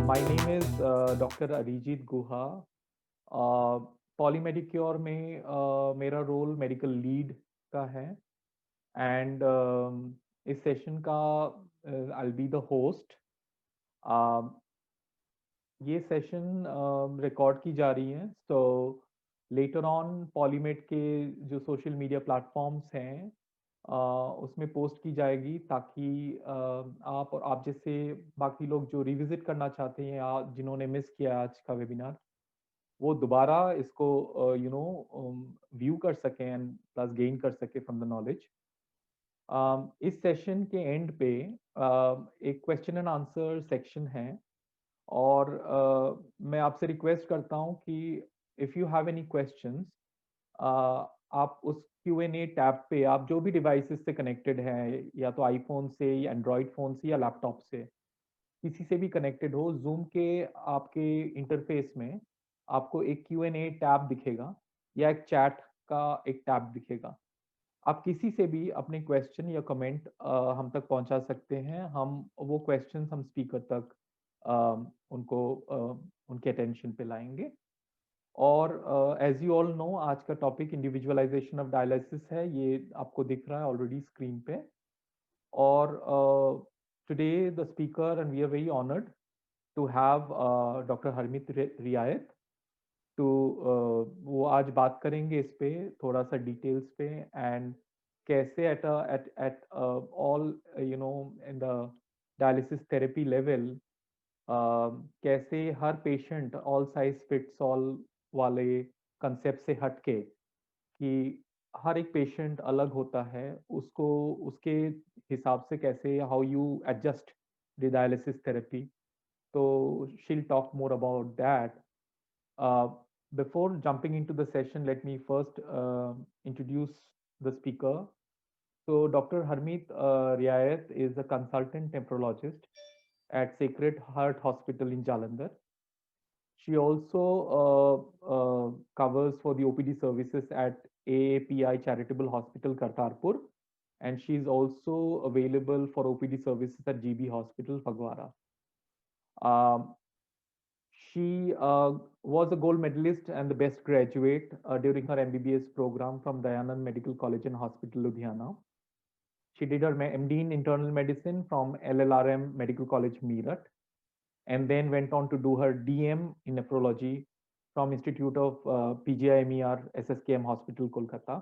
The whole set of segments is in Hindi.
My name is Dr. Arijit Guha. Poly Medicure में मेरा रोल मेडिकल लीड का है एंड इस सेशन का आई बी द होस्ट. ये सेशन रिकॉर्ड की जा रही है, सो लेटर ऑन पॉलीमेड के जो सोशल मीडिया प्लेटफॉर्म्स हैं उसमें पोस्ट की जाएगी, ताकि आप और आप जैसे बाकी लोग जो रिविजिट करना चाहते हैं या जिन्होंने मिस किया आज का वेबिनार, वो दोबारा इसको व्यू कर सकें एंड प्लस गेन कर सके फ्रॉम द नॉलेज. इस सेशन के एंड पे एक क्वेश्चन एंड आंसर सेक्शन है, और मैं आपसे रिक्वेस्ट करता हूं कि if you have any questions, आप उस Q&A टैब पे, आप जो भी डिवाइसेस से कनेक्टेड है, या तो आईफोन से या एंड्रॉयड फ़ोन से या लैपटॉप से, किसी से भी कनेक्टेड हो, जूम के आपके इंटरफेस में आपको एक Q&A टैब दिखेगा या एक चैट का एक टैब दिखेगा. आप किसी से भी अपने क्वेश्चन या कमेंट हम तक पहुंचा सकते हैं. हम वो क्वेश्चन हम स्पीकर तक उनको उनके अटेंशन पे लाएंगे. और एज यू ऑल नो, आज का टॉपिक इंडिविजुअलाइजेशन ऑफ डायलिसिस है. ये आपको दिख रहा है ऑलरेडी स्क्रीन पे. और today the speaker, and we are very honoured to have doctor Harmeet Riyait. तो वो आज बात करेंगे इस पे थोड़ा सा डिटेल्स पे, एंड कैसे at all in the dialysis therapy level, कैसे हर patient all size fits all वाले कंसेप्ट से हटके, कि हर एक पेशेंट अलग होता है, उसको उसके हिसाब से कैसे how you adjust the dialysis therapy. तो शील talk more about that. Before jumping into the session, let me first introduce the speaker. So, Dr. Harmeet Riayat is a consultant nephrologist at Sacred Heart Hospital in Jalandhar. She also covers for the OPD services at AAPI Charitable Hospital, Kartarpur, and she is also available for OPD services at GB Hospital, Phagwara. She was a gold medalist and the best graduate during her MBBS program from Dayanand Medical College and Hospital, Ludhiana. She did her MD in internal medicine from LLRM Medical College, Meerut, and then went on to do her DM in nephrology from Institute of PGIMER SSKM Hospital, Kolkata.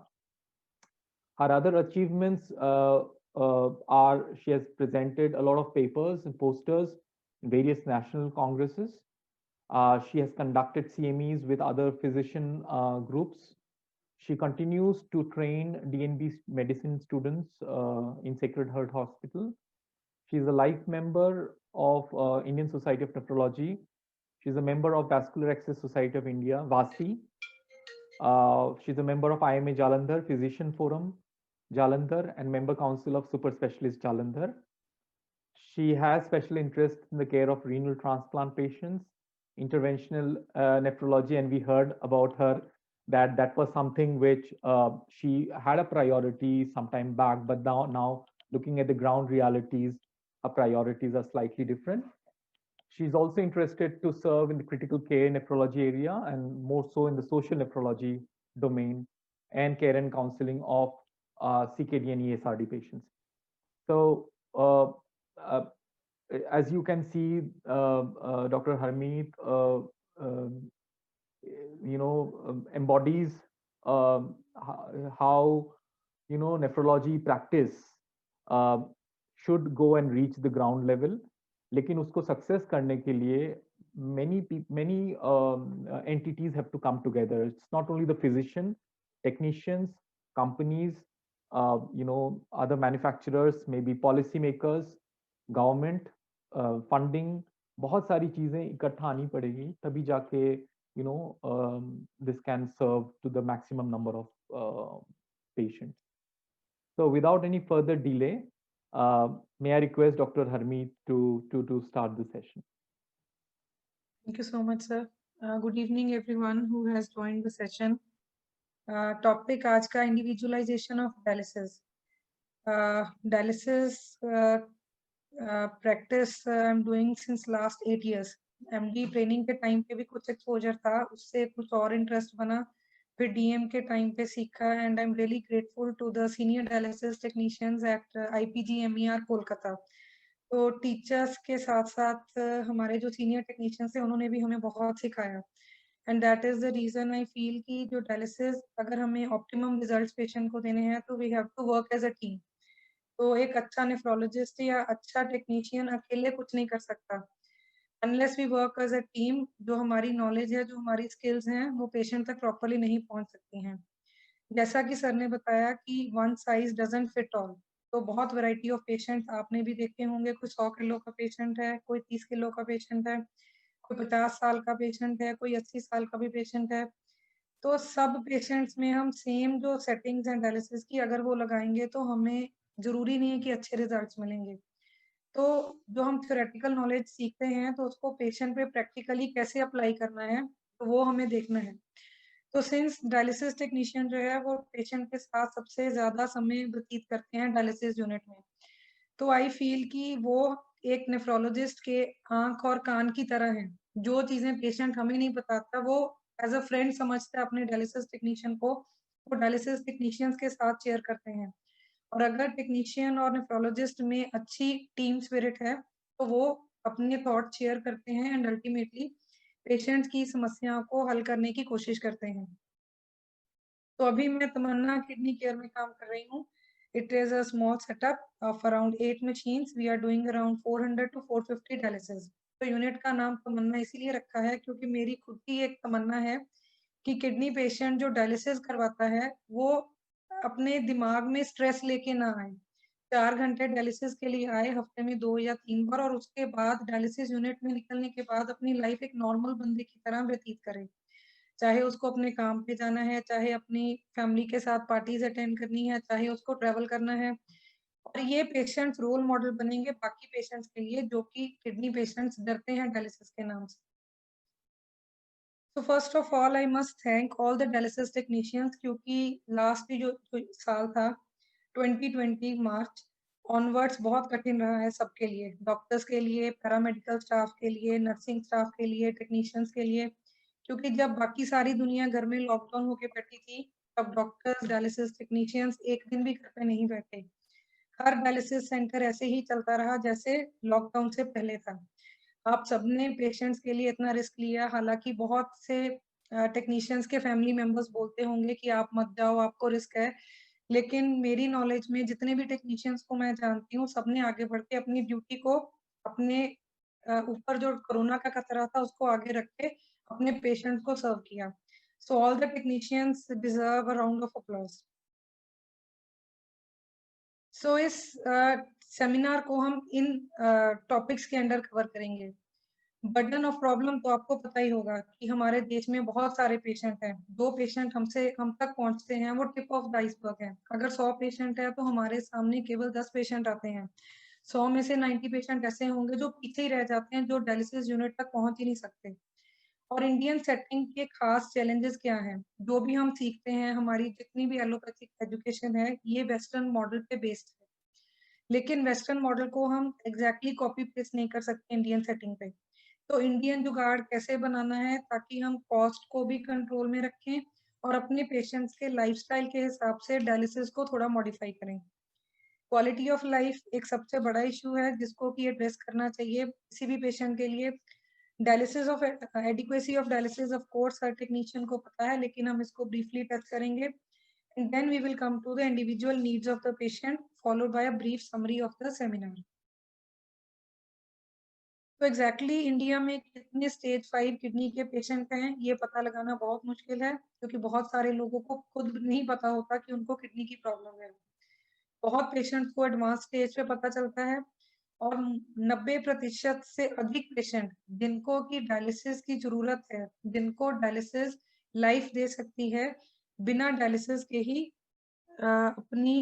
Her other achievements are she has presented a lot of papers and posters in various national congresses. She has conducted CMEs with other physician groups. She continues to train DNB medicine students in Sacred Heart Hospital. She is a life member of Indian Society of Nephrology. She is a member of Vascular Access Society of India, VASI. She's a member of IMA Jalandhar, Physician Forum, Jalandhar, and member council of Super Specialist Jalandhar. She has special interest in the care of renal transplant patients, interventional nephrology, and we heard about her that that was something which she had a priority some time back, but now looking at the ground realities, her priorities are slightly different. She's also interested to serve in the critical care nephrology area, and more so in the social nephrology domain, and care and counseling of CKD and ESRD patients. So uh, as you can see, Dr. Harmeet, embodies how nephrology practice uh, should go and reach the ground level. लेकिन उसको सक्सेस करने के लिए many entities have to come together. It's not only the physician, technicians, companies, other manufacturers, maybe policymakers, government, funding, बहुत सारी चीजें इकट्ठा आनी पड़ेगी, तभी जाके this can serve to the maximum number of patients. So without any further delay, may I request Dr. Harmeet to start the session. Thank you so much, sir. Good evening, everyone who has joined the session. Topic आज का individualization of dialysis. Dialysis practice I'm doing since last 8 years. MD training के टाइम पे भी कुछ एक्सपोजर था, उससे कुछ और इंटरेस्ट बना, फिर डीएम के टाइम पे सीखा and I am really grateful to the senior dialysis technicians at IPGMER Kolkata. तो टीचर्स के साथ साथ हमारे जो सीनियर टेक्नीशियंस थे उन्होंने भी हमें बहुत सिखाया and that is the reason I feel कि जो डायलिसिस अगर हमें ऑप्टिमम रिजल्ट्स पेशेंट को देने हैं तो we have to work as a team. तो एक अच्छा नेफ्रोलॉजिस्ट या अच्छा टेक्नीशियन अकेले कुछ नहीं कर सकता unless we work as a team. जो हमारी नॉलेज है, जो हमारी स्किल्स हैं, वो पेशेंट तक प्रॉपरली नहीं पहुंच सकती हैं। जैसा कि सर ने बताया कि one size doesn't fit all, तो बहुत वैरायटी ऑफ पेशेंट्स आपने भी देखे होंगे। कोई 100 किलो का पेशेंट है, कोई 30 किलो का पेशेंट है, कोई 50 साल का पेशेंट है, कोई 80 साल का भी पेशेंट है। तो सब पेशेंट्स में हम सेम जो सेटिंग्स हैं डायलिसिस की अगर वो लगाएंगे तो हमें जरूरी नहीं है कि अच्छे रिजल्ट्स मिलेंगे। तो जो हम थ्योरेटिकल नॉलेज सीखते हैं तो उसको पेशेंट पे प्रैक्टिकली कैसे अप्लाई करना है, तो वो हमें देखना है। तो सिंस डायलिसिस टेक्नीशियन जो है वो पेशेंट के साथ सबसे ज्यादा समय व्यतीत करते हैं डायलिसिस यूनिट में, तो आई फील कि वो एक नेफ्रोलॉजिस्ट के आंख और कान की तरह है। जो चीजें पेशेंट हमें नहीं बताता वो एज अ फ्रेंड समझते हैं अपने डायलिसिस टेक्नीशियन को, वो डायलिसिस टेक्नीशियंस के साथ शेयर करते हैं। और अगर टेक्नीशियन और नेफ्रोलॉजिस्ट में अच्छी टीम स्पिरिट है तो वो अपने थॉट शेयर करते हैं एंड अल्टीमेटली पेशेंट्स की समस्याओं को हल करने की कोशिश करते हैं। तो अभी मैं तमन्ना किडनी केयर में काम कर रही हूँ। It is a small setup of around 8 machines. We are doing around 400 to 450 dialysis. तो यूनिट का नाम तमन्ना इसीलिए रखा है क्योंकि मेरी खुद की एक तमन्ना है कि किडनी पेशेंट जो डायलिसिस करवाता है वो अपने दिमाग में स्ट्रेस लेके ना आए। 4 घंटे डायलिसिस के लिए आए हफ्ते में 2 या 3 बार, और उसके बाद डायलिसिस यूनिट में निकलने के बाद अपनी लाइफ एक नॉर्मल बंदे की तरह व्यतीत करे। चाहे उसको अपने काम पे जाना है, चाहे अपनी फैमिली के साथ पार्टीज अटेंड करनी है, चाहे उसको ट्रेवल करना है। और ये पेशेंट्स रोल मॉडल बनेंगे बाकी पेशेंट्स के लिए जो कि किडनी पेशेंट्स डरते हैं डायलिसिस के नाम से। तो first of all I must thank all the dialysis technicians, क्योंकि लास्ट जो साल था 2020 मार्च ऑनवर्ड्स बहुत कठिन रहा है सबके लिए, डॉक्टर्स के लिए, पैरामेडिकल स्टाफ के लिए, नर्सिंग स्टाफ के लिए, टेक्नीशियंस के लिए। क्योंकि जब बाकी सारी दुनिया घर में लॉकडाउन होके बैठी थी तब डॉक्टर्स डायलिसिस टेक्नीशियंस एक दिन भी घर पे नहीं बैठे। हर डायलिसिस सेंटर ऐसे ही चलता रहा जैसे लॉकडाउन से पहले था। आप सबने पेशेंट्स के लिए इतना रिस्क लिया, हालांकि बहुत से टेक्नीशियंस के फैमिली मेंबर्स बोलते होंगे कि आप मत जाओ, आपको रिस्क है। लेकिन मेरी नॉलेज में जितने भी टेक्नीशियंस को मैं जानती हूँ सबने आगे बढ़ के अपनी ड्यूटी को अपने ऊपर जो कोरोना का खतरा था उसको आगे रख के अपने पेशेंट्स को सर्व किया। So all the technicians deserve a round of applause. So इस सेमिनार को हम इन टॉपिक्स के अंडर कवर करेंगे। बर्डन ऑफ प्रॉब्लम तो आपको पता ही होगा कि हमारे देश में बहुत सारे पेशेंट हैं। दो पेशेंट हमसे हम तक पहुंचते हैं वो टिप ऑफ द आइसबर्ग है। अगर 100 पेशेंट है तो हमारे सामने केवल 10 पेशेंट आते हैं। 100 में से 90 पेशेंट ऐसे होंगे जो पीछे ही रह जाते हैं, जो डायलिसिस यूनिट तक पहुंच ही नहीं सकते। और इंडियन सेटिंग के खास चैलेंजेस क्या हैं? जो भी हम सीखते हैं, हमारी जितनी भी एलोपैथिक एजुकेशन है ये वेस्टर्न मॉडल पे बेस्ड है, लेकिन वेस्टर्न मॉडल को हम एग्जैक्टली कॉपी पेस्ट नहीं कर सकते इंडियन सेटिंग पे। तो इंडियन जुगाड़ कैसे बनाना है ताकि हम कॉस्ट को भी कंट्रोल में रखें और अपने पेशेंट्स के लाइफस्टाइल के हिसाब से डायलिसिस को थोड़ा मॉडिफाई करें। क्वालिटी ऑफ लाइफ एक सबसे बड़ा इशू है जिसको कि एड्रेस करना चाहिए किसी भी पेशेंट के लिए। Dialysis of adequacy of dialysis of course her technician को पता है, लेकिन हम इसको ब्रीफली टच करेंगे and then we will come to the individual needs of the patient followed by a brief summary of the seminar. तो एग्जैक्टली इंडिया में कितने स्टेज 5 किडनी के पेशेंट हैं ये पता लगाना बहुत मुश्किल है, क्योंकि बहुत सारे लोगों को खुद नहीं पता होता कि उनको किडनी की प्रॉब्लम है। बहुत पेशेंट्स को एडवांस स्टेज पे पता चलता है, और 90% से अधिक पेशेंट जिनको की डायलिसिस की जरूरत है, जिनको डायलिसिस लाइफ दे सकती है, बिना डायलिसिस के ही अपनी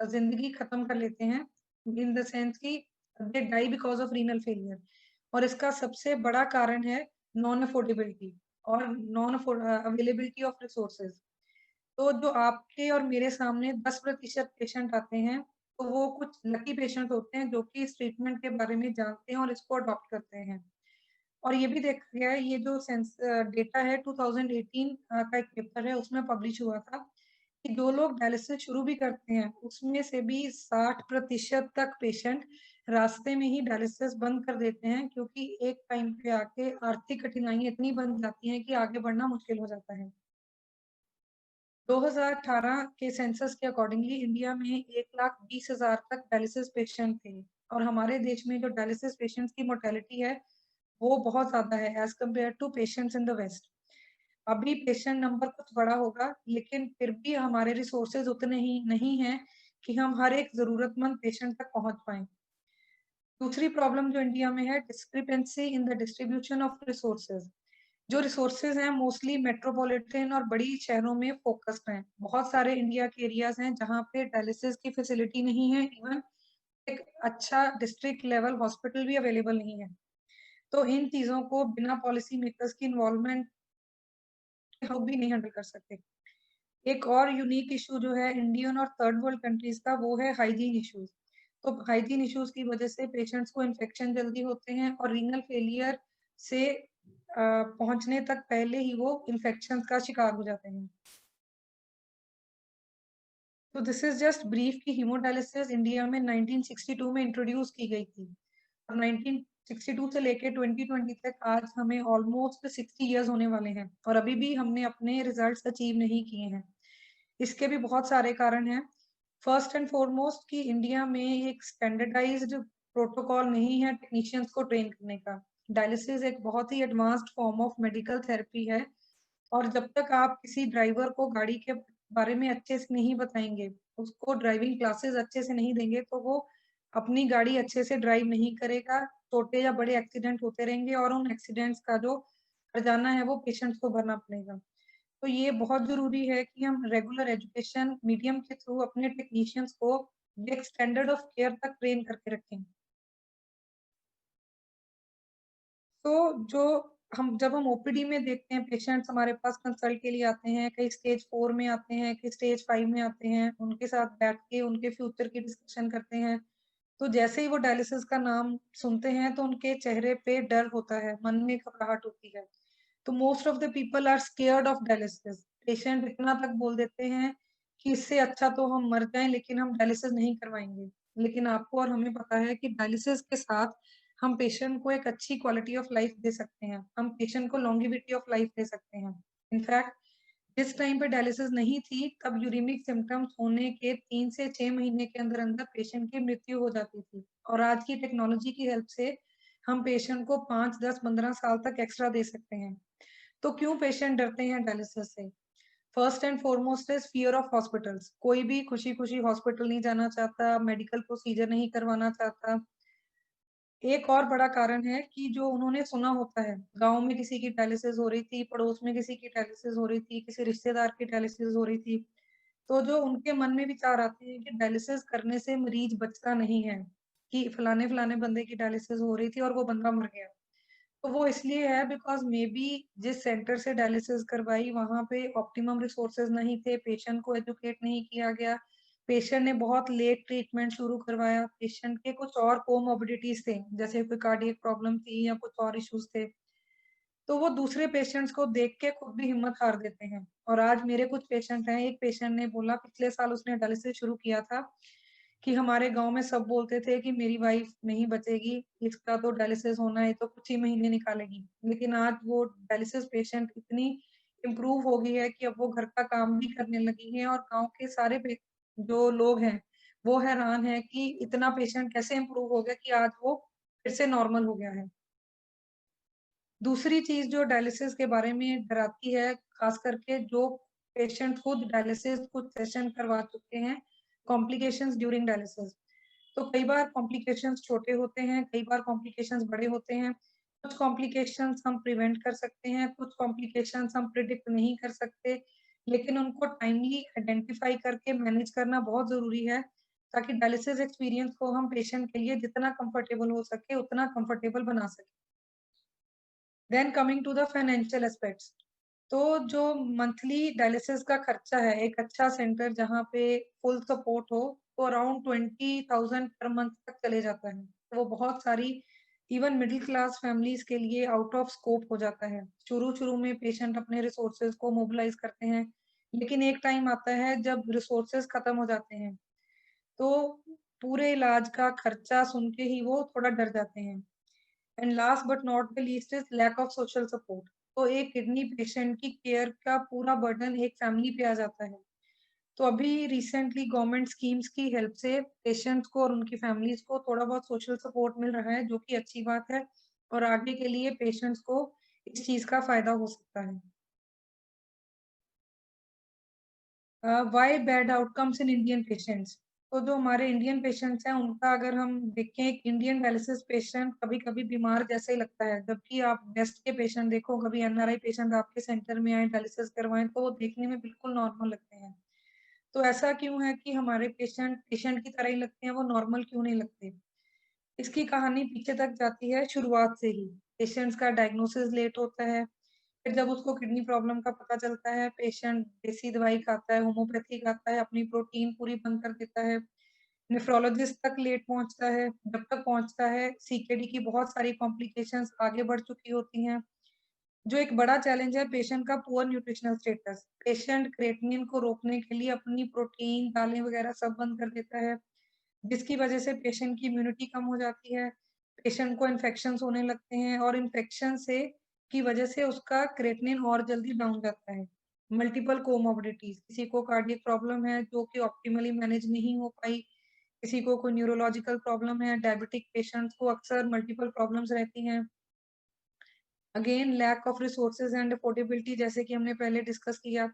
जिंदगी खत्म कर लेते हैं। इन द सेंस कि they die because of renal failure. और इसका सबसे बड़ा कारण है नॉन अफोर्डेबिलिटी और नॉन अवेलेबिलिटी ऑफ रिसोर्सेज। तो जो आपके और मेरे सामने 10% पेशेंट आते हैं तो वो कुछ लकी पेशेंट होते हैं जो कि इस ट्रीटमेंट के बारे में जानते हैं और इसको अडॉप्ट करते हैं। और ये भी देखा गया है, ये जो डेटा है 2018 का एक पेपर है, उसमें पब्लिश हुआ था कि जो लोग डायलिसिस शुरू भी करते हैं उसमें से भी 60% तक पेशेंट रास्ते में ही डायलिसिस बंद कर देते हैं, क्योंकि एक टाइम पे आके आर्थिक कठिनाइयां इतनी बन जाती हैं कि आगे बढ़ना मुश्किल हो जाता है। 2018 के सेंसस के अकॉर्डिंगली इंडिया में 1,20,000 तक डायलिसिस पेशेंट थे, और हमारे देश में जो डायलिसिस पेशेंट्स की मोर्टेलिटी है वो बहुत ज्यादा है as compare to patients in the west. अभी पेशेंट नंबर कुछ बड़ा होगा, लेकिन फिर भी हमारे रिसोर्सेज उतने ही नहीं हैं कि हम हर एक जरूरतमंद पेशेंट तक पहुंच पाए। दूसरी प्रॉब्लम जो इंडिया में है, discrepancy in the distribution of resources. जो रिसोर्सेज हैं मोस्टली मेट्रोपॉलिटन और बड़ी शहरों में फोकस्ड हैं। बहुत सारे इंडिया के एरियाज हैं जहाँ पे डायलिसिस की फैसिलिटी नहीं है, इवन एक अच्छा डिस्ट्रिक्ट लेवल हॉस्पिटल भी अवेलेबल नहीं है। तो इन चीजों को बिना पॉलिसी मेकर्स की इन्वॉल्वमेंट हम भी नहीं हैंडल कर सकते। एक और यूनिक इशू जो है इंडियन और थर्ड वर्ल्ड कंट्रीज का, वो है हाइजीन इश्यूज। तो हाइजीन इश्यूज की वजह से पेशेंट्स को इन्फेक्शन जल्दी होते हैं और रीनल फेलियर से पहुंचने तक पहले ही वो इन्फेक्शन का शिकार हो जाते हैं। तो दिस इज जस्ट ब्रीफ की हीमोडायलिसिस इंडिया में 1962 में इंट्रोड्यूस की गई थी, और 1962 से लेके 2020 तक आज हमें ऑलमोस्ट 60 इयर्स होने वाले हैं, और अभी भी हमने अपने रिजल्ट्स अचीव नहीं किए हैं। इसके भी बहुत सारे कारण हैं। फर्स्ट एंड फॉरमोस्ट कि इंडिया में एक स्टैंडर्डाइज्ड प्रोटोकॉल नहीं है टेक्नीशियंस को ट्रेन करने का। डायलिसिस एक बहुत ही advanced form of medical therapy है, और जब तक आप किसी ड्राइवर को गाड़ी के बारे में अच्छे से नहीं बताएंगे, उसको ड्राइविंग क्लासेस अच्छे से नहीं देंगे, तो वो अपनी गाड़ी अच्छे से ड्राइव नहीं करेगा। छोटे या बड़े एक्सीडेंट होते रहेंगे, और उन एक्सीडेंट्स का जो हर्जाना है वो पेशेंट्स को भरना पड़ेगा। तो ये बहुत जरूरी है कि हम रेगुलर एजुकेशन मीडियम के थ्रू अपने टेक्नीशियंस को एक स्टैंडर्ड ऑफ केयर तक ट्रेन करके रखें। तो जो जब हम ओपीडी में देखते हैं पेशेंट्स हमारे पास कंसल्ट के लिए आते हैं, कई स्टेज 4 में आते हैं, कई स्टेज 5 में आते हैं, उनके साथ बैठ के उनके फ्यूचर की डिस्कशन करते हैं। तो जैसे ही वो डायलिसिस का नाम सुनते हैं तो उनके चेहरे पे डर होता है, मन में घबराहट होती है। तो most of the people are scared of dialysis. Patient इतना तक बोल देते हैं कि इससे अच्छा तो हम मर जाएं लेकिन हम डायलिसिस नहीं करवाएंगे। लेकिन आपको और हमें पता है कि डायलिसिस के साथ हम पेशेंट को एक अच्छी क्वालिटी ऑफ लाइफ दे सकते हैं, हम पेशेंट को लॉन्गिविटी ऑफ लाइफ दे सकते हैं। इनफैक्ट जिस टाइम पे डायलिसिस नहीं थी तब यूरिमिक सिम्टम्स होने के 3 से 6 महीने के अंदर अंदर पेशेंट की मृत्यु हो जाती थी, और आज की टेक्नोलॉजी की हेल्प से हम पेशेंट को 5, 10, 15 साल तक एक्स्ट्रा दे सकते हैं। तो क्यों पेशेंट डरते हैं डायलिसिस से? First and foremost is fear of hospitals. कोई भी खुशी खुशी हॉस्पिटल नहीं जाना चाहता, मेडिकल प्रोसीजर नहीं करवाना चाहता। एक और बड़ा कारण है कि जो उन्होंने सुना होता है, गांव में किसी की डायलिसिस हो रही थी, पड़ोस में किसी की डायलिसिस हो रही थी, किसी रिश्तेदार की डायलिसिस हो रही थी, तो जो उनके मन में विचार आते हैं कि डायलिसिस करने से मरीज बचता नहीं है, कि फलाने फलाने बंदे की डायलिसिस हो रही थी और वो बंदा मर गया। तो वो इसलिए है बिकॉज मे बी जिस सेंटर से डायलिसिस करवाई वहां पे ऑप्टिमम रिसोर्सेज नहीं थे, पेशेंट को एजुकेट नहीं किया गया, पेशेंट ने बहुत लेट ट्रीटमेंट शुरू करवाया, पेशेंट के कुछ और कोमोबिडिटीज थे, जैसे कोई कार्डियक प्रॉब्लम थी या कुछ और इश्यूज थे, तो वो दूसरे पेशेंट्स को देख के खुद भी हिम्मत हार देते हैं। और आज मेरे कुछ पेशेंट हैं, एक पेशेंट ने बोला पिछले साल उसने डायलिसिस शुरू किया था कि हमारे गांव में सब बोलते थे कि मेरी वाइफ नहीं बचेगी, इसका तो डायलिसिस होना है तो कुछ ही महीने निकालेगी। लेकिन आज वो डायलिसिस पेशेंट इतनी इम्प्रूव हो गई है कि अब वो घर का काम भी करने लगी है, और गांव के सारे जो लोग हैं वो हैरान है कि इतना पेशेंट कैसे इम्प्रूव हो गया कि आज वो फिर से नॉर्मल हो गया है। दूसरी चीज जो डायलिसिस के बारे में डराती है, खास करके जो पेशेंट खुद डायलिसिस कुछ सेशन करवा चुके हैं, कॉम्प्लिकेशंस ड्यूरिंग डायलिसिस। तो कई बार कॉम्प्लिकेशंस छोटे होते हैं, कई बार कॉम्प्लिकेशंस बड़े होते हैं। कुछ कॉम्प्लिकेशंस हम प्रिवेंट कर सकते हैं, कुछ कॉम्प्लिकेशंस हम प्रिडिक्ट नहीं कर सकते, लेकिन उनको टाइमली आइडेंटिफाई करके मैनेज करना बहुत जरूरी है, ताकि डायलिसिस एक्सपीरियंस को हम पेशेंट के लिए जितना कंफर्टेबल हो सके उतना कंफर्टेबल बना सके। Then coming to the financial aspects, तो जो मंथली डायलिसिस का खर्चा है, एक अच्छा सेंटर जहाँ पे फुल सपोर्ट हो, तो अराउंड 20,000 पर मंथ तक चले जाता है। तो वो बहुत सारी इवन मिडिल क्लास फैमिलीज के लिए आउट ऑफ स्कोप हो जाता है। शुरू में पेशेंट अपने रिसोर्सेज को मोबिलाइज करते हैं, लेकिन एक टाइम आता है जब रिसोर्सेज खत्म हो जाते हैं, तो पूरे इलाज का खर्चा सुन के ही वो थोड़ा डर जाते हैं। And last but not the least is lack of social support. तो एक किडनी पेशेंट की केयर का पूरा बर्डन एक फैमिली पे आ जाता है। तो अभी रिसेंटली गवर्नमेंट स्कीम्स की हेल्प से पेशेंट्स को और उनकी फैमिलीज को थोड़ा बहुत सोशल सपोर्ट मिल रहा है, जो कि अच्छी बात है, और आगे के लिए पेशेंट्स को इस चीज का फायदा हो सकता है। Why bad outcomes in Indian patients. तो जो हमारे इंडियन पेशेंट्स हैं उनका अगर हम देखें, एक इंडियन डायलिसिस पेशेंट कभी कभी बीमार जैसे ही लगता है, जबकि आप वेस्ट के पेशेंट देखो, कभी एनआरआई पेशेंट आपके सेंटर में आए डायलिसिस करवाएं तो वो देखने में बिल्कुल नॉर्मल लगते हैं। तो ऐसा क्यों है कि हमारे पेशेंट पेशेंट की तरह ही लगते हैं, वो नॉर्मल क्यों नहीं लगते? इसकी कहानी पीछे तक जाती है शुरुआत से ही। पेशेंट्स का डायग्नोसिस लेट होता है, फिर जब उसको किडनी प्रॉब्लम का पता चलता है, पेशेंट देसी दवाई खाता है, होम्योपैथी खाता है, अपनी प्रोटीन पूरी बंद कर देता है। नेफ्रोलॉजिस्ट तक लेट पहुंचता है, जब तक पहुंचता है सीकेडी की बहुत सारी कॉम्प्लिकेशंस आगे बढ़ चुकी होती हैं। जो एक बड़ा चैलेंज है पेशेंट का, poor nutritional status. Patient creatinine को रोकने के लिए अपनी प्रोटीन दालें वगैरह सब बंद कर देता है, जिसकी वजह से पेशेंट की इम्यूनिटी कम हो जाती है, पेशेंट को इन्फेक्शन होने लगते हैं, और इन्फेक्शन से की वजह से उसका क्रेटनिन और जल्दी डाउन जाता है। मल्टीपल कोमोर्बिडिटीज, किसी को कार्डियक प्रॉब्लम है जो कि ऑप्टिमली मैनेज नहीं हो पाई, किसी को कोई न्यूरोलॉजिकल प्रॉब्लम है, डायबिटिक पेशेंट्स को अक्सर मल्टीपल प्रॉब्लम्स रहती हैं। Again lack of resources and affordability, जैसे कि हमने पहले डिस्कस किया।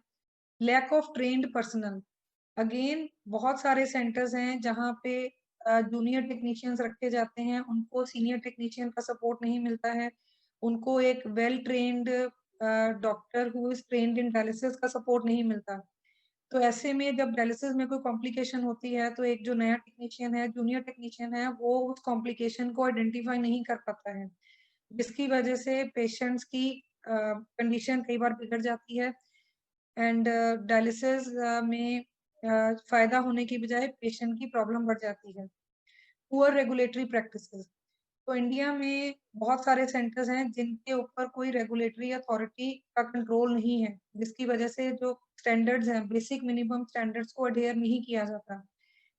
Lack of trained personal, again बहुत सारे सेंटर्स हैं जहाँ पे जूनियर टेक्नीशियंस रखे जाते हैं, उनको सीनियर टेक्नीशियन का सपोर्ट नहीं मिलता है, उनको एक well trained doctor who is trained in dialysis का सपोर्ट नहीं मिलता। तो ऐसे में जब डायलिसिस में कोई कॉम्प्लिकेशन होती है, तो एक जो नया टेक्नीशियन है, जूनियर टेक्नीशियन है, वो उस कॉम्प्लिकेशन को आइडेंटिफाई नहीं कर पाता है, जिसकी वजह से पेशेंट्स की कंडीशन कई बार बिगड़ जाती है। एंड डायलिसिस में फायदा होने की बजाय पेशेंट की प्रॉब्लम बढ़ जाती है। पुअर रेगुलेटरी प्रैक्टिसेस, तो इंडिया में बहुत सारे सेंटर्स हैं जिनके ऊपर कोई रेगुलेटरी अथॉरिटी का कंट्रोल नहीं है, जिसकी वजह से जो स्टैंडर्ड्स हैं, बेसिक मिनिमम स्टैंडर्ड्स को अडेयर नहीं किया जाता।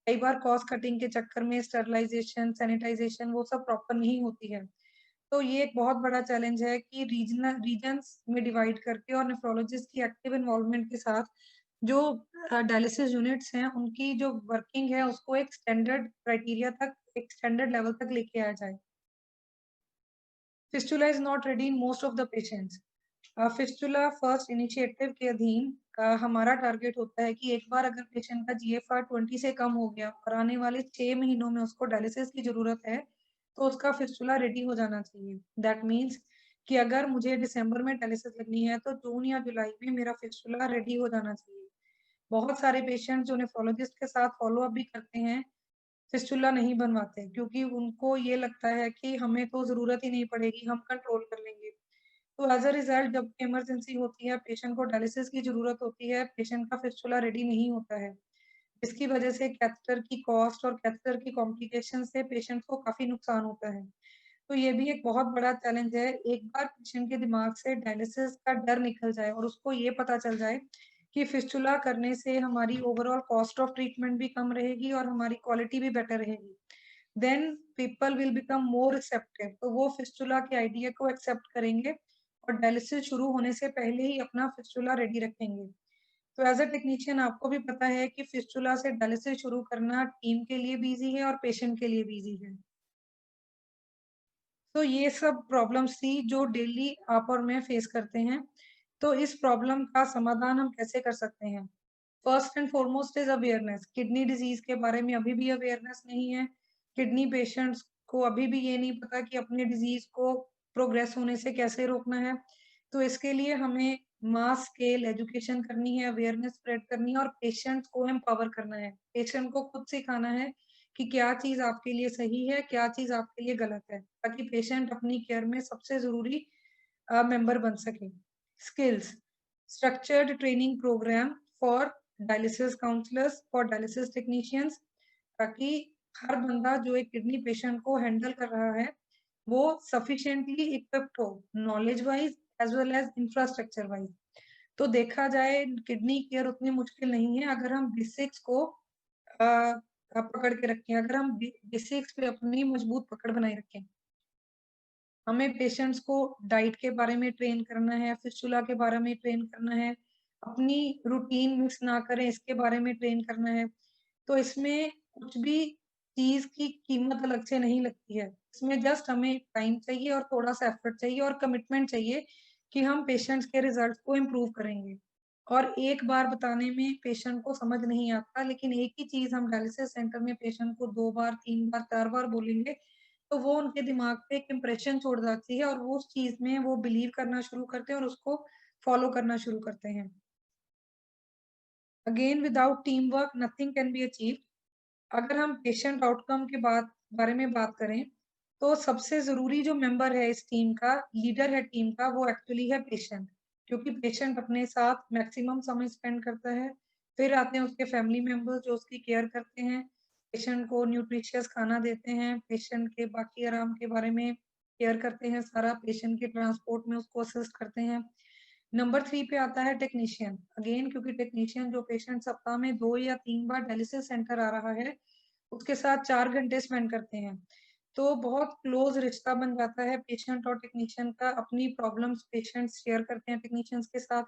कई बार कॉस्ट कटिंग के चक्कर में स्टरलाइजेशन, सैनिटाइजेशन वो सब प्रॉपर नहीं होती है। तो ये एक बहुत बड़ा चैलेंज है कि रीजन्स में डिवाइड करके और नेफ्रोलॉजिस्ट की एक्टिव इन्वॉल्वमेंट के साथ जो डायलिसिस यूनिट्स हैं उनकी जो वर्किंग है उसको एक स्टैंडर्ड क्राइटेरिया तक, एक स्टैंडर्ड लेवल तक लेके आया जाए। Fistula is not ready in most of the patients. Fistula first initiative के अधीन हमारा टारगेट होता है कि एक बार अगर पेशेंट का जीएफआर 20 से कम हो गया और आने वाले 6 महीनों में उसको डायलिसिस की जरूरत है, तो उसका फिस्टुला रेडी हो जाना चाहिए। दैट मीन्स कि अगर मुझे दिसंबर में डायलिसिस लगनी है तो जून या जुलाई में मेरा फिस्टुला रेडी हो जाना चाहिए। बहुत सारे पेशेंट जो नेफ्रोलॉजिस्ट के साथ फॉलो अप भी करते हैं, फिस्टुला नहीं बनवाते, क्योंकि उनको ये लगता है कि हमें तो जरूरत ही नहीं पड़ेगी, हम कंट्रोल कर लेंगे। तो एज अ रिजल्ट जब इमरजेंसी होती है, पेशेंट को डायलिसिस की जरूरत होती है, पेशेंट का फिस्टुला रेडी नहीं होता है, इसकी वजह से कैथेटर की कॉस्ट और कैथेटर की कॉम्प्लिकेशन से पेशेंट को काफी नुकसान होता है। तो ये भी एक बहुत बड़ा चैलेंज है। एक बार पेशेंट के दिमाग से डायलिसिस का डर निकल जाए और उसको ये पता चल जाए कि फिस्टुला करने से हमारी ओवरऑल कॉस्ट ऑफ ट्रीटमेंट भी कम रहेगी और हमारी क्वालिटी भी बेटर रहेगी, then people will become more receptive. तो वो फिस्टुला के आइडिया को एक्सेप्ट करेंगे और डायलिसिस शुरू होने से पहले ही अपना फिस्टुला रेडी रखेंगे। तो एज अ टेक्नीशियन आपको भी पता है कि फिस्टुला से डायलिसिस शुरू करना टीम के लिए भी इजी है और पेशेंट के लिए भी इजी है। तो ये सब प्रॉब्लम्स थी जो डेली आप और मैं फेस करते हैं। तो इस प्रॉब्लम का समाधान हम कैसे कर सकते हैं? First and foremost is awareness. Kidney disease के बारे में अभी भी अवेयरनेस नहीं है। किडनी पेशेंट्स को अभी भी ये नहीं पता कि अपने डिजीज को प्रोग्रेस होने से कैसे रोकना है। तो इसके लिए हमें मास स्केल एजुकेशन करनी है, अवेयरनेस स्प्रेड करनी है और पेशेंट्स को एम्पावर करना है। पेशेंट को खुद सिखाना है कि क्या चीज आपके लिए सही है, क्या चीज आपके लिए गलत है, ताकि पेशेंट अपनी केयर में सबसे जरूरी मेंबर बन सके। Skills, structured training programme for dialysis counsellors, for dialysis technicians, ताकि हर बंदा जो एक किडनी पेशेंट को हैंडल कर रहा है वो सफिशिएंटली इक्विप्ड हो, knowledge wise as well as infrastructure wise. तो देखा जाए किडनी केयर उतनी मुश्किल नहीं है अगर हम बेसिक्स को पकड़ के रखें, अगर हम बेसिक्स पे अपनी मजबूत पकड़ बनाए रखें। हमें पेशेंट्स को डाइट के बारे में ट्रेन करना है, फिस्टुला के बारे में ट्रेन करना है, अपनी रूटीन मिस ना करें इसके बारे में ट्रेन करना है। तो इसमें कुछ भी चीज़ की कीमत अलग से नहीं लगती है। इसमें जस्ट हमें टाइम चाहिए और थोड़ा-सा एफर्ट चाहिए और कमिटमेंट चाहिए कि हम पेशेंट्स के रिजल्ट्स को इम्प्रूव करेंगे। और एक बार बताने में पेशेंट को समझ नहीं आता, लेकिन एक ही चीज़ हम डायलिसिस सेंटर में पेशेंट को 2 बार, 3 बार, 4 बार बोलेंगे, तो वो उनके दिमाग पे एक इम्प्रेशन छोड़ जाती है और वो उस चीज़ में वो बिलीव करना शुरू करते हैं और उसको फॉलो करना शुरू करते हैं। Again without team work nothing can be achieved. अगर हम पेशेंट आउटकम के बारे में बात करें, तो सबसे ज़रूरी जो मेंबर है इस टीम का, लीडर है टीम का, वो एक्चुअली है पेशेंट। क्योंकि पेशेंट अपने साथ मैक्सिमम समय स्पेंड करता है। फिर आते हैं उसके फैमिली मेंबर्स जो उसकी केयर करते हैं, पेशेंट को न्यूट्रिशियस खाना देते हैं, पेशेंट के बाकी आराम के बारे में केयर करते हैं, सारा पेशेंट के ट्रांसपोर्ट में उसको असिस्ट करते हैं। नंबर 3 पे आता है टेक्नीशियन। अगेन क्योंकि टेक्नीशियन जो पेशेंट सप्ताह में 2 या 3 बार डायलिसिस सेंटर आ रहा है, उसके साथ 4 घंटे स्पेंड करते हैं। तो बहुत क्लोज रिश्ता बन जाता है पेशेंट और टेक्नीशियन का, अपनी प्रॉब्लम्स पेशेंट्स शेयर करते हैं टेक्नीशियंस के साथ।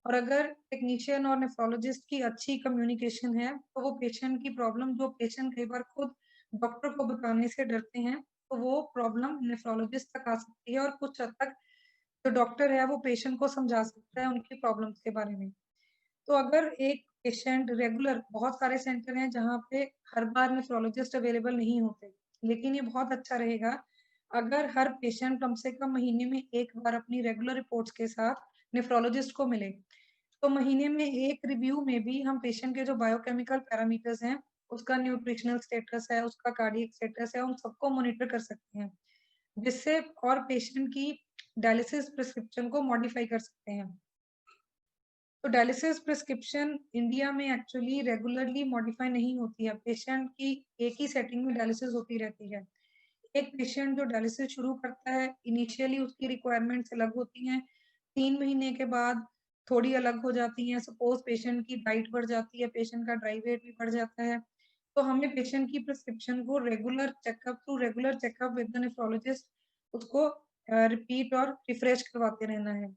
और अगर टेक्नीशियन और नेफ्रोलॉजिस्ट की अच्छी कम्युनिकेशन है, तो वो पेशेंट की प्रॉब्लम जो पेशेंट कई बार खुद डॉक्टर को बताने से डरते हैं, तो वो प्रॉब्लम नेफ्रोलॉजिस्ट तक आ सकती है और कुछ हद तक जो डॉक्टर है वो पेशेंट को समझा सकता है उनकी प्रॉब्लम्स के बारे में। तो अगर एक पेशेंट रेगुलर, बहुत सारे सेंटर हैं जहाँ पे हर बार नेफ्रोलॉजिस्ट अवेलेबल नहीं होते, लेकिन ये बहुत अच्छा रहेगा अगर हर पेशेंट कम से कम महीने में 1 बार अपनी रेगुलर रिपोर्ट्स के साथ नेफ्रोलॉजिस्ट को मिले। तो महीने में एक रिव्यू में भी हम पेशेंट के जो बायोकेमिकल पैरामीटर्स हैं, उसका न्यूट्रिशनल स्टेटस है, उसका कार्डियक स्टेटस है, उन सबको मॉनिटर कर सकते हैं, जिससे और पेशेंट की डायलिसिस प्रिस्क्रिप्शन को मॉडिफाई कर सकते हैं। तो डायलिसिस प्रिस्क्रिप्शन इंडिया में एक्चुअली रेगुलरली मॉडिफाई नहीं होती है। पेशेंट की एक ही सेटिंग में डायलिसिस होती रहती है। एक पेशेंट जो डायलिसिस शुरू करता है, इनिशियली उसकी रिक्वायरमेंट्स अलग होती हैं। 3 महीने के बाद थोड़ी अलग हो जाती हैं। सपोज पेशेंट की डाइट बढ़ जाती है, पेशेंट का ड्राई वेट भी बढ़ जाता है। तो हमें पेशेंट की प्रिस्क्रिप्शन को regular checkup with the nephrologist उसको रिपीट और रिफ्रेश करवाते रहना है।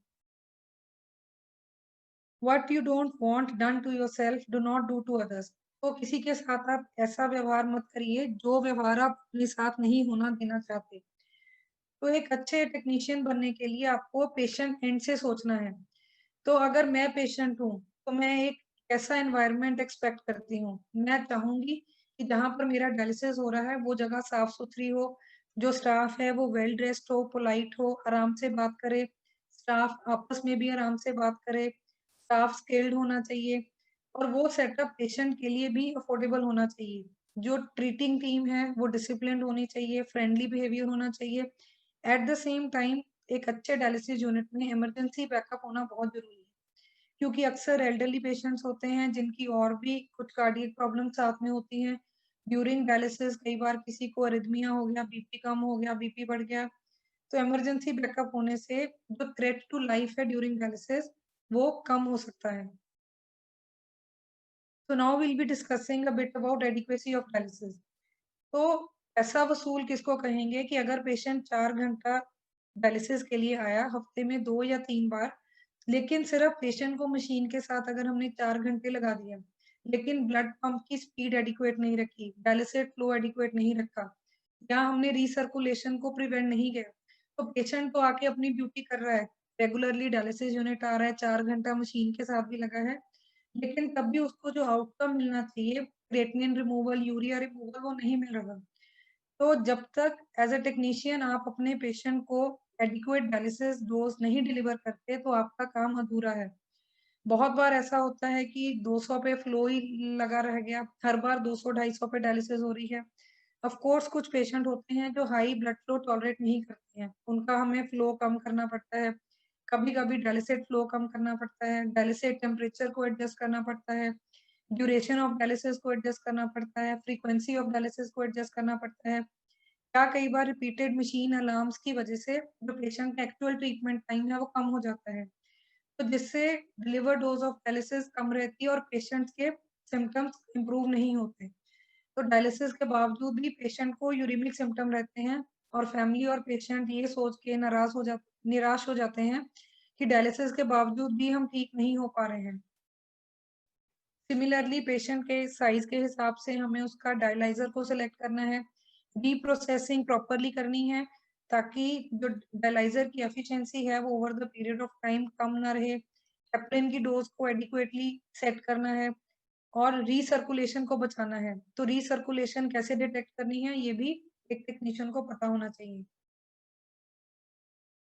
What you don't want done to yourself do not do to others. तो किसी के साथ आप ऐसा व्यवहार मत करिए जो व्यवहार आप अपने साथ नहीं होना देना चाहते। तो एक अच्छे टेक्नीशियन बनने के लिए आपको पेशेंट एंड से सोचना है। तो अगर मैं पेशेंट हूँ, तो मैं एक ऐसा एनवायरनमेंट एक्सपेक्ट करती हूँ। मैं चाहूंगी कि जहाँ पर मेरा डायलिसिस हो रहा है वो जगह साफ सुथरी हो, जो स्टाफ है वो वेल ड्रेस्ड हो, पोलाइट हो, आराम से बात करे, स्टाफ आपस में भी आराम से बात करे, स्टाफ स्किल्ड होना चाहिए और वो सेटअप पेशेंट के लिए भी अफोर्डेबल होना चाहिए। जो ट्रीटिंग टीम है वो डिसिप्लिन्ड होनी चाहिए, फ्रेंडली बिहेवियर होना चाहिए। एट द सेम टाइम एक अच्छे डायलिसिस यूनिट में इमरजेंसी बैकअप होना बहुत जरूरी है, क्योंकि अक्सर एल्डरली पेशेंट्स होते हैं जिनकी और भी कुछ कार्डियक प्रॉब्लम साथ में होती हैं। ड्यूरिंग डायलिसिस कई बार किसी को अरिथमिया हो गया, बीपी कम हो गया, बीपी बढ़ गया, तो इमरजेंसी बैकअप होने से जो थ्रेट टू लाइफ है ड्यूरिंग डायलिसिस वो कम हो सकता है। So now we'll be discussing a bit about adequacy of dialysis. तो पैसा वसूल किसको कहेंगे कि अगर पेशेंट 4 घंटा डायलिसिस के लिए आया, हफ्ते में 2 या 3 बार, लेकिन सिर्फ पेशेंट को मशीन के साथ अगर हमने 4 घंटे लगा दिया, लेकिन ब्लड पंप की स्पीड एडिक्वेट नहीं रखी, डायलिसिस फ्लो एडिक्वेट नहीं रखा, या हमने रिसर्कुलेशन को प्रिवेंट नहीं किया, तो पेशेंट तो आके अपनी ड्यूटी कर रहा है, रेगुलरली डायलिसिस यूनिट आ रहा है, 4 घंटा मशीन के साथ भी लगा है, लेकिन तब भी उसको जो आउटकम मिलना चाहिए, क्रिएटिनिन रिमूवल, यूरिया रिमूवल, वो नहीं मिल रहा। तो जब तक एज अ टेक्नीशियन आप अपने पेशेंट को एडिक्वेट डायलिसिस डोज नहीं डिलीवर करते, तो आपका काम अधूरा है। बहुत बार ऐसा होता है कि 200 पे फ्लो ही लगा रह गया, हर बार 200-250 पे डायलिसिस हो रही है। ऑफ कोर्स कुछ पेशेंट होते हैं जो हाई ब्लड फ्लो टॉलरेट नहीं करते हैं, उनका हमें फ्लो कम करना पड़ता है, कभी कभी डायलिसिस फ्लो कम करना पड़ता है, डायलिसिस टेम्परेचर को एडजस्ट करना पड़ता है, ड्यूरेशन ऑफ डायलिसिस को एडजस्ट करना पड़ता है, फ्रीक्वेंसी ऑफ डायलिसिस को एडजस्ट करना पड़ता है, क्या कई बार रिपीटेड मशीन अलार्म्स की वजह से जो पेशेंट का एक्चुअल ट्रीटमेंट टाइम है वो कम हो जाता है, तो जिससे डिलीवर डोज ऑफ डायलिसिस कम रहती है और पेशेंट्स के सिम्टम्स इम्प्रूव नहीं होते। तो डायलिसिस के बावजूद भी पेशेंट को यूरिमिक सिम्टम रहते हैं और फैमिली और पेशेंट ये सोच के निराश हो जाते हैं कि डायलिसिस के बावजूद भी हम ठीक नहीं हो पा रहे हैं। सिमिलरली पेशेंट के साइज के हिसाब से हमें उसका डायलाइजर को सिलेक्ट करना है, प्रोसेसिंग प्रॉपरली करनी है ताकि जो डायलाइजर की एफिशिएंसी है वो over the period of time कम ना रहे। हेपरिन की डोज को एडिक्वेटली सेट करना है और रीसर्कुलेशन को बचाना है। तो रीसर्कुलेशन कैसे डिटेक्ट करनी है ये भी एक टेक्नीशियन को पता होना चाहिए।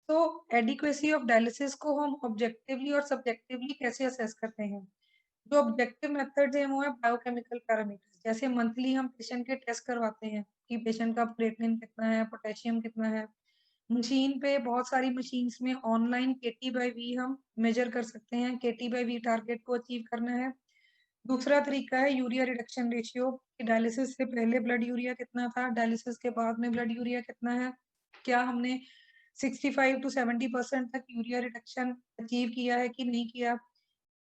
तो एडिक्वेसी ऑफ डायलिसिस को हम ऑब्जेक्टिवली और सब्जेक्टिवली कैसे असेस करते हैं? जो ऑब्जेक्टिव मेथड्स हैं वो है बायोकेमिकल पैरामीटर्स, जैसे मंथली हम पेशेंट के टेस्ट करवाते हैं कि पेशेंट का क्रिएटिनिन कितना है, पोटेशियम कितना है। मशीन पे बहुत सारी मशीन्स में ऑनलाइन KT/V हम मेजर कर सकते हैं, KT/V टारगेट को अचीव करना है। दूसरा तरीका है यूरिया रिडक्शन रेशियो, कि डायलिसिस से पहले ब्लड यूरिया कितना था, डायलिसिस के बाद में ब्लड यूरिया कितना है, क्या हमने 65 to 70% तक यूरिया रिडक्शन अचीव किया है कि नहीं किया।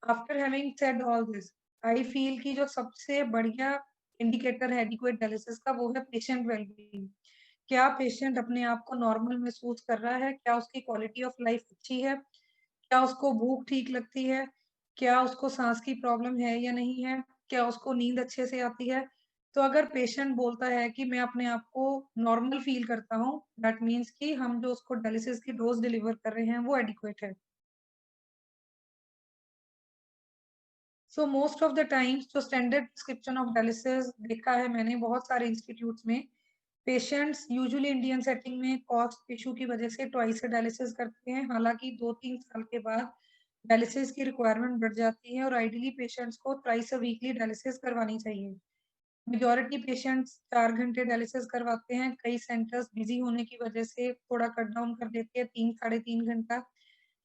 After having said all this, I feel कि जो सबसे बढ़िया इंडिकेटर है एडिक्वेट डायलिसिस का वो है पेशेंट वेलबीइंग। क्या पेशेंट अपने आप को नॉर्मल महसूस कर रहा है, क्या उसकी क्वालिटी ऑफ लाइफ अच्छी है, क्या उसको भूख ठीक लगती है, क्या उसको सांस की प्रॉब्लम है या नहीं है, क्या उसको नींद अच्छे से आती है। तो अगर पेशेंट बोलता है कि मैं अपने आप को नॉर्मल फील करता हूँ, दैट मीन्स कि हम जो उसको डायलिसिस की डोज डिलीवर कर रहे हैं वो एडिक्वेट है। So most of the times जो स्टैंडर्ड प्रिस्क्रिप्शन ऑफ डायलिसिस देखा है मैंने बहुत सारे इंस्टीट्यूट्स में, पेशेंट्स यूजुअली इंडियन सेटिंग में कॉस्ट इशू की वजह से ट्वाइस डायलिसिस करते हैं। हालांकि 2-3 साल के बाद डायलिसिस की रिक्वायरमेंट बढ़ जाती है और आइडियली पेशेंट्स को ट्वाइस वीकली डायलिसिस करवानी चाहिए। मेजॉरिटी पेशेंट्स 4 घंटे डायलिसिस करवाते हैं, कई सेंटर्स बिजी होने की वजह से थोड़ा कट डाउन कर देते हैं 3-3.5 घंटा।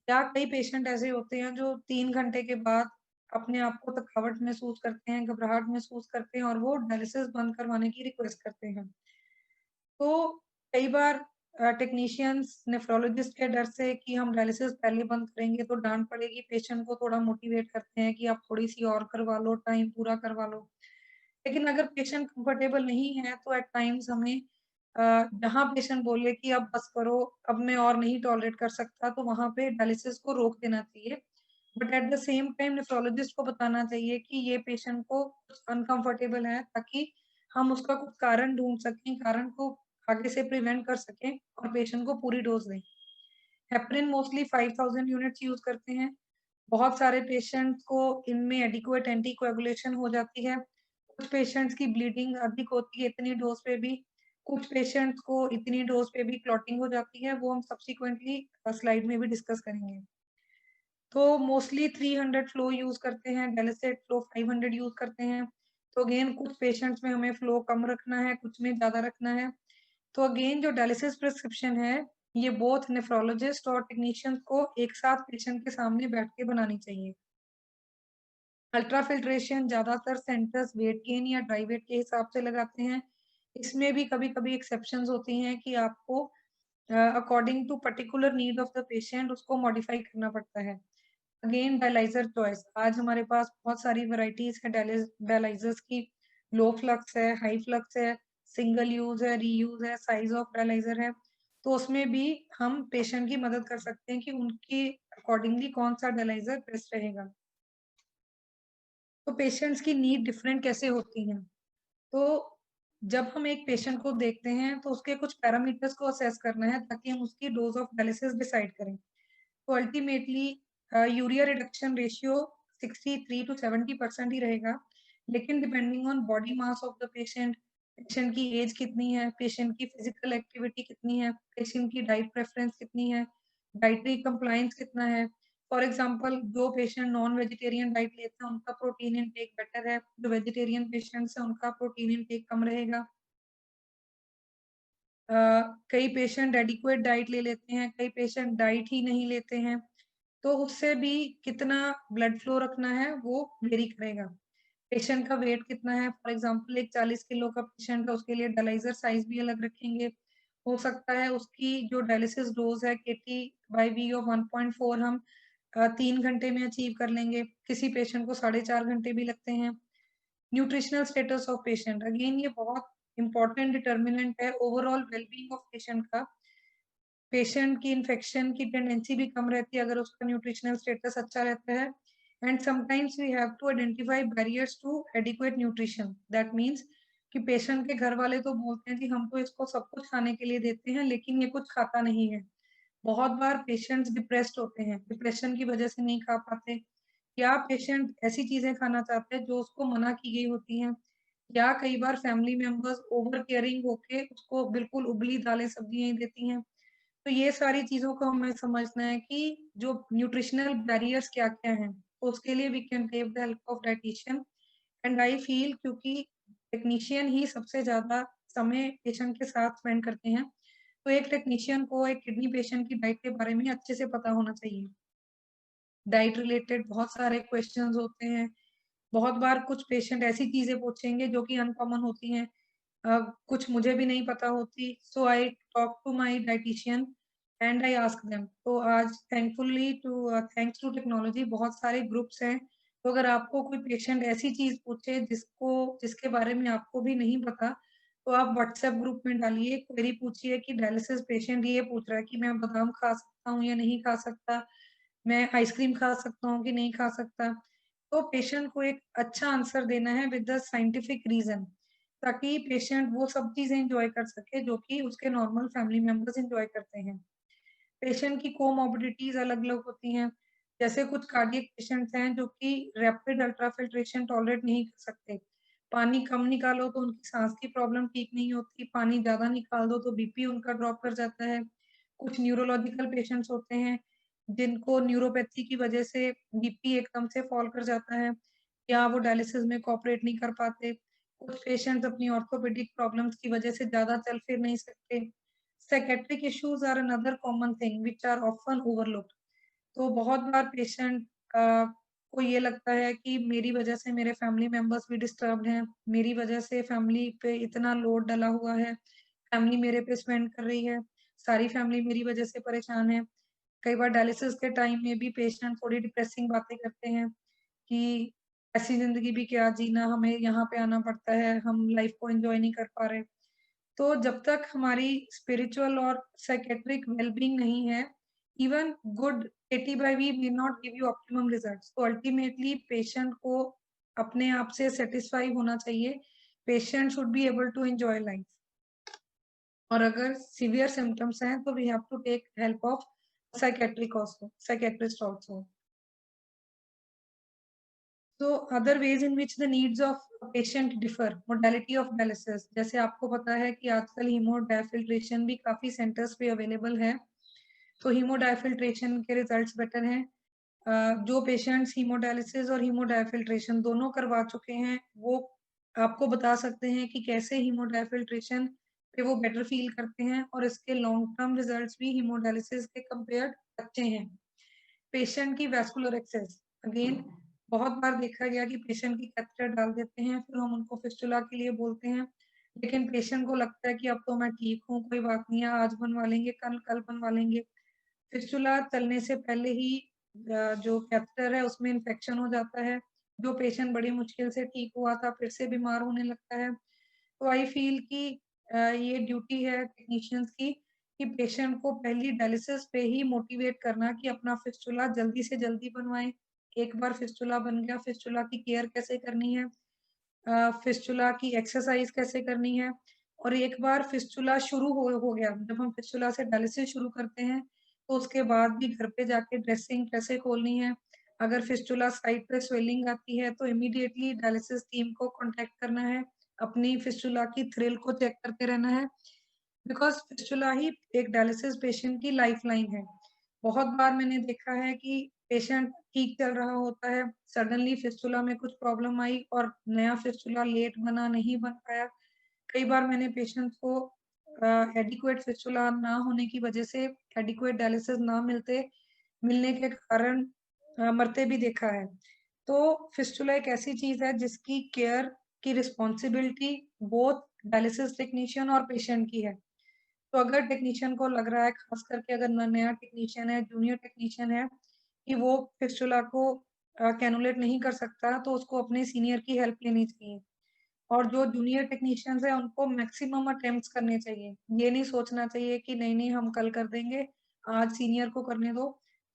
या कई पेशेंट ऐसे होते हैं जो 3 घंटे के बाद अपने आप को थकावट महसूस करते हैं, घबराहट महसूस करते हैं और वो डायलिसिस बंद करवाने की रिक्वेस्ट करते हैं। तो कई बार टेक्नीशियंस नेफ्रोलॉजिस्ट के डर से कि हम डायलिसिस पहले बंद करेंगे तो डांट पड़ेगी, पेशेंट को थोड़ा मोटिवेट करते हैं कि आप थोड़ी सी और करवा लो, टाइम पूरा करवा लो। लेकिन अगर पेशेंट कंफर्टेबल नहीं है तो एट टाइम्स हमें जहाँ पेशेंट बोले कि अब बस करो, अब मैं और नहीं टॉलरेट कर सकता, तो वहाँ पे डायलिसिस को रोक देना चाहिए। But at the same time nephrologist को बताना चाहिए कि ये पेशेंट को कुछ अनकंफर्टेबल है, ताकि हम उसका कुछ कारण ढूंढ सकें, कारण को आगे से प्रिवेंट कर सकें और पेशेंट को पूरी डोज दें। हेपरिन मोस्टली 5000 यूनिट्स यूज करते हैं। बहुत सारे पेशेंट्स को इनमें एडिक्वेट एंटीकोएगुलेशन हो जाती है। कुछ पेशेंट्स की ब्लीडिंग अधिक होती है इतनी डोज पे भी। कुछ पेशेंट्स को इतनी डोज पे भी क्लॉटिंग हो जाती है, वो हम सब्सिक्वेंटली स्लाइड में भी डिस्कस करेंगे। तो मोस्टली 300 फ्लो यूज करते हैं, डायलिसिस फ्लो 500 यूज करते हैं। तो अगेन कुछ पेशेंट्स में हमें फ्लो कम रखना है, कुछ में ज्यादा रखना है। तो अगेन जो डायलिसिस प्रिस्क्रिप्शन है ये बोथ नेफ्रोलॉजिस्ट और टेक्नीशियंस को एक साथ पेशेंट के सामने बैठ के बनानी चाहिए। अल्ट्रा फिल्ट्रेशन ज्यादातर सेंटर्स वेट गेन या ड्राई वेट के हिसाब से लगाते हैं। इसमें भी कभी कभी एक्सेप्शंस होती हैं कि आपको according to particular need of the patient उसको मॉडिफाई करना पड़ता है। अगेन डायलाइजर चॉइस, आज हमारे पास बहुत सारी वैरायटीज है डायलाइजर्स की। लो फ्लक्स है, हाई फ्लक्स है, सिंगल यूज है, रीयूज है, साइज ऑफ डायलाइजर है। तो उसमें भी हम पेशेंट की मदद कर सकते हैं कि उनकी अकॉर्डिंगली कौन सा डायलाइजर बेस्ट रहेगा। तो पेशेंट्स की नीड डिफरेंट कैसे होती हैं? तो जब हम एक पेशेंट को देखते हैं तो उसके कुछ पैरामीटर्स को असेस करना है ताकि हम उसकी डोज ऑफ डायलिसिस डिसाइड करें। तो ultimately urea reduction ratio 63 to 70% ही रहेगा, लेकिन depending on body mass of the patient, patient की एज कितनी है, पेशेंट की फिजिकल एक्टिविटी कितनी है, पेशेंट की डाइट प्रेफरेंस कितनी है, डाइटरी कंप्लायंस कितना है। फॉर एग्जांपल जो पेशेंट नॉन वेजिटेरियन डाइट लेते हैं उनका प्रोटीन इनटेक बेटर है, जो वेजिटेरियन पेशेंट्स हैं उनका प्रोटीन इनटेक कम रहेगा। कई पेशेंट एडिक्वेट डाइट ले लेते हैं, कई पेशेंट डाइट ही नहीं लेते हैं। तो उससे भी कितना ब्लड फ्लो रखना है वो वेरी करेगा। पेशेंट का वेट कितना है, फॉर एग्जांपल एक 40 किलो का पेशेंट है उसके लिए डायलाइजर साइज भी अलग रखेंगे। हो सकता है उसकी जो डायलिसिस डोज है KT/V ऑफ 1.4 हम 3 घंटे में अचीव कर लेंगे, किसी पेशेंट को 4.5 घंटे भी लगते हैं। Nutritional status of patient, again ये बहुत इंपॉर्टेंट डिटर्मिनेंट है ओवरऑल वेलबींग ऑफ पेशेंट का। पेशेंट की इन्फेक्शन की टेंडेंसी भी कम रहती है अगर उसका न्यूट्रिशनल स्टेटस अच्छा रहता है। And sometimes we have to identify barriers to adequate nutrition, that means कि पेशेंट के घर वाले तो बोलते हैं कि हम तो इसको सब कुछ खाने के लिए देते हैं लेकिन ये कुछ खाता नहीं है। बहुत बार पेशेंट्स डिप्रेस्ड होते हैं, डिप्रेशन की वजह से नहीं खा पाते, या पेशेंट ऐसी चीजें खाना चाहते हैं जो उसको मना की गई होती हैं, या कई बार फैमिली मेंबर्स ओवर केयरिंग होके उसको बिल्कुल उबली दालें सब्जियां ही देती हैं। तो ये सारी चीजों को हमें समझना है कि जो न्यूट्रिशनल बैरियर्स क्या क्या हैं, तो उसके लिए we can take the help of dietician. And I feel क्योंकि टेक्नीशियन ही सबसे ज्यादा समय पेशेंट के साथ स्पेंड करते हैं, तो एक टेक्नीशियन को एक किडनी पेशेंट की डाइट के बारे में अच्छे से पता होना चाहिए। डाइट रिलेटेड बहुत सारे क्वेश्चंस होते हैं, बहुत बार कुछ पेशेंट ऐसी चीजें पूछेंगे जो कि अनकॉमन होती हैं, कुछ मुझे भी नहीं पता होती, so I talk to my dietitian and I ask them. तो आज थैंक्स टू टेक्नोलॉजी बहुत सारे ग्रुप्स हैं, तो अगर आपको कोई पेशेंट ऐसी चीज पूछे जिसके बारे में आपको भी नहीं पता, तो आप व्हाट्सएप ग्रुप में डालिए, क्वेरी पूछिए कि डायलिसिस पेशेंट ये पूछ रहा है कि मैं बादाम खा सकता हूँ या नहीं खा सकता, मैं आइसक्रीम खा सकता हूँ कि नहीं खा सकता। तो पेशेंट को एक अच्छा आंसर देना है विद द साइंटिफिक रीजन, ताकि पेशेंट वो सब चीजें एंजॉय कर सके जो कि उसके नॉर्मल फैमिली मेंबर्स एंजॉय करते हैं। पेशेंट की कोमॉर्बिडिटीज अलग अलग होती हैं, जैसे कुछ कार्डियक पेशेंट्स हैं जो कि रैपिड अल्ट्राफिल्ट्रेशन टॉलरेट नहीं कर सकते, पानी कम निकालो तो उनकी सांस की प्रॉब्लम ठीक नहीं होती, पानी ज्यादा निकाल दो तो बीपी उनका ड्रॉप कर जाता है। कुछ न्यूरोलॉजिकल पेशेंट्स होते हैं जिनको न्यूरोपैथी की वजह से बीपी एकदम से फॉल कर जाता है, या वो डायलिसिस में कोऑपरेट नहीं कर पाते। कुछ पेशेंट्स अपनी ऑर्थोपेडिक प्रॉब्लम्स की वजह से ज्यादा चल फिर नहीं सकते। Psychiatric issues are another common thing which are often overlooked. तो बहुत बार पेशेंट को ये लगता है कि मेरी वजह से मेरे फैमिली मेंबर्स भी डिस्टर्ब्ड हैं, मेरी वजह से फैमिली पे इतना लोड डला हुआ है, फैमिली मेरे पे स्पेंड कर रही है, सारी फैमिली मेरी वजह से परेशान है। कई बार डायलिसिस के टाइम में भी पेशेंट थोड़ी डिप्रेसिंग बातें करते हैं कि ऐसी जिंदगी भी क्या जीना, हमें यहाँ पे आना पड़ता है, हम लाइफ को एंजॉय नहीं कर पा रहे। तो जब तक हमारी स्पिरिचुअल और साइकेट्रिक वेलबींग नहीं है, even good KT/V may not give you optimum results। तो अल्टीमेटली पेशेंट को अपने आप से सेटिस्फाई होना चाहिए, patient should be able to enjoy life. और अगर सीवियर सिम्टम्स हैं तो we have to take help of psychiatrist also. तो other ways in which the needs of patient differ, modality of dialysis, जैसे आपको पता है कि आजकल हीमोडायफिल्ट्रेशन भी काफी सेंटर्स पे अवेलेबल है, तो हीमोडायफिल्ट्रेशन के रिजल्ट्स बेटर हैं। जो पेशेंट्स हीमोडायलिसिस और हीमोडायफिल्ट्रेशन दोनों करवा चुके हैं वो आपको बता सकते हैं कि कैसे हीमोडायफिल्ट्रेशन पे वो बेटर फील करते हैं, और इसके लॉन्ग टर्म रिजल्ट्स भी हीमोडायलिसिस के कंपेयर अच्छे हैं। पेशेंट की वैस्कुलर एक्सेस, अगेन बहुत बार देखा गया कि पेशेंट की कैथेटर डाल देते हैं, फिर हम उनको फिस्टुला के लिए बोलते हैं, लेकिन पेशेंट को लगता है कि अब तो मैं ठीक हूँ, कोई बात नहीं है, आज बनवा लेंगे, कल कल बनवा लेंगे। फिस्टुला चलने से पहले ही जो कैथेटर है उसमें इन्फेक्शन हो जाता है, जो पेशेंट बड़ी मुश्किल से ठीक हुआ था फिर से बीमार होने लगता है। तो आई फील कि ये ड्यूटी है टेक्नीशियंस की कि पेशेंट को पहली डायलिसिस पे ही मोटिवेट करना कि अपना फिस्टुला जल्दी से जल्दी बनवाएं। एक बार फिस्टुला बन गया, फिस्टुला की केयर कैसे करनी है, फिस्टुला की एक्सरसाइज कैसे करनी है, और एक बार फिस्टुला शुरू हो गया, जब हम फिस्टुला से डायलिसिस शुरू करते हैं तो उसके बाद भी घर पे जाके ड्रेसिंग कैसे खोलनी है। अगर फिस्टुला साइड पे स्वेलिंग आती है तो इमीडिएटली डायलिसिस टीम को कांटेक्ट करना है, अपनी फिस्टुला की थ्रिल को चेक करते रहना है, बिकॉज फिस्टुला ही एक डायलिसिस पेशेंट की लाइफलाइन है। बहुत बार मैंने देखा है कि पेशेंट ठीक चल रहा होता है, सडनली फिस्टुला में कुछ प्रॉब्लम आई और नया फिस्टुला लेट बना, नहीं बन पाया। कई बार मैंने पेशेंट को एडिक्वेट फिस्टुला ना होने की वजह से, एडिक्वेट डायलिसिस ना मिलने के कारण मरते भी देखा है। तो फिस्टुला एक ऐसी चीज है जिसकी केयर की रिस्पॉन्सिबिलिटी बोथ डायलिसिस टेक्नीशियन और पेशेंट की है। तो अगर टेक्नीशियन को लग रहा है, खास करके अगर नया टेक्नीशियन है, जूनियर टेक्नीशियन है, कि वो फिस्टुला को कैनुलेट नहीं कर सकता, तो उसको अपने सीनियर की हेल्प लेनी चाहिए। और जो जूनियर टेक्नीशियंस हैं उनको मैक्सिमम अटेम्प्ट्स करने चाहिए। ये नहीं सोचना चाहिए कि नहीं-नहीं हम कल कर देंगे, आज सीनियर को करने दो।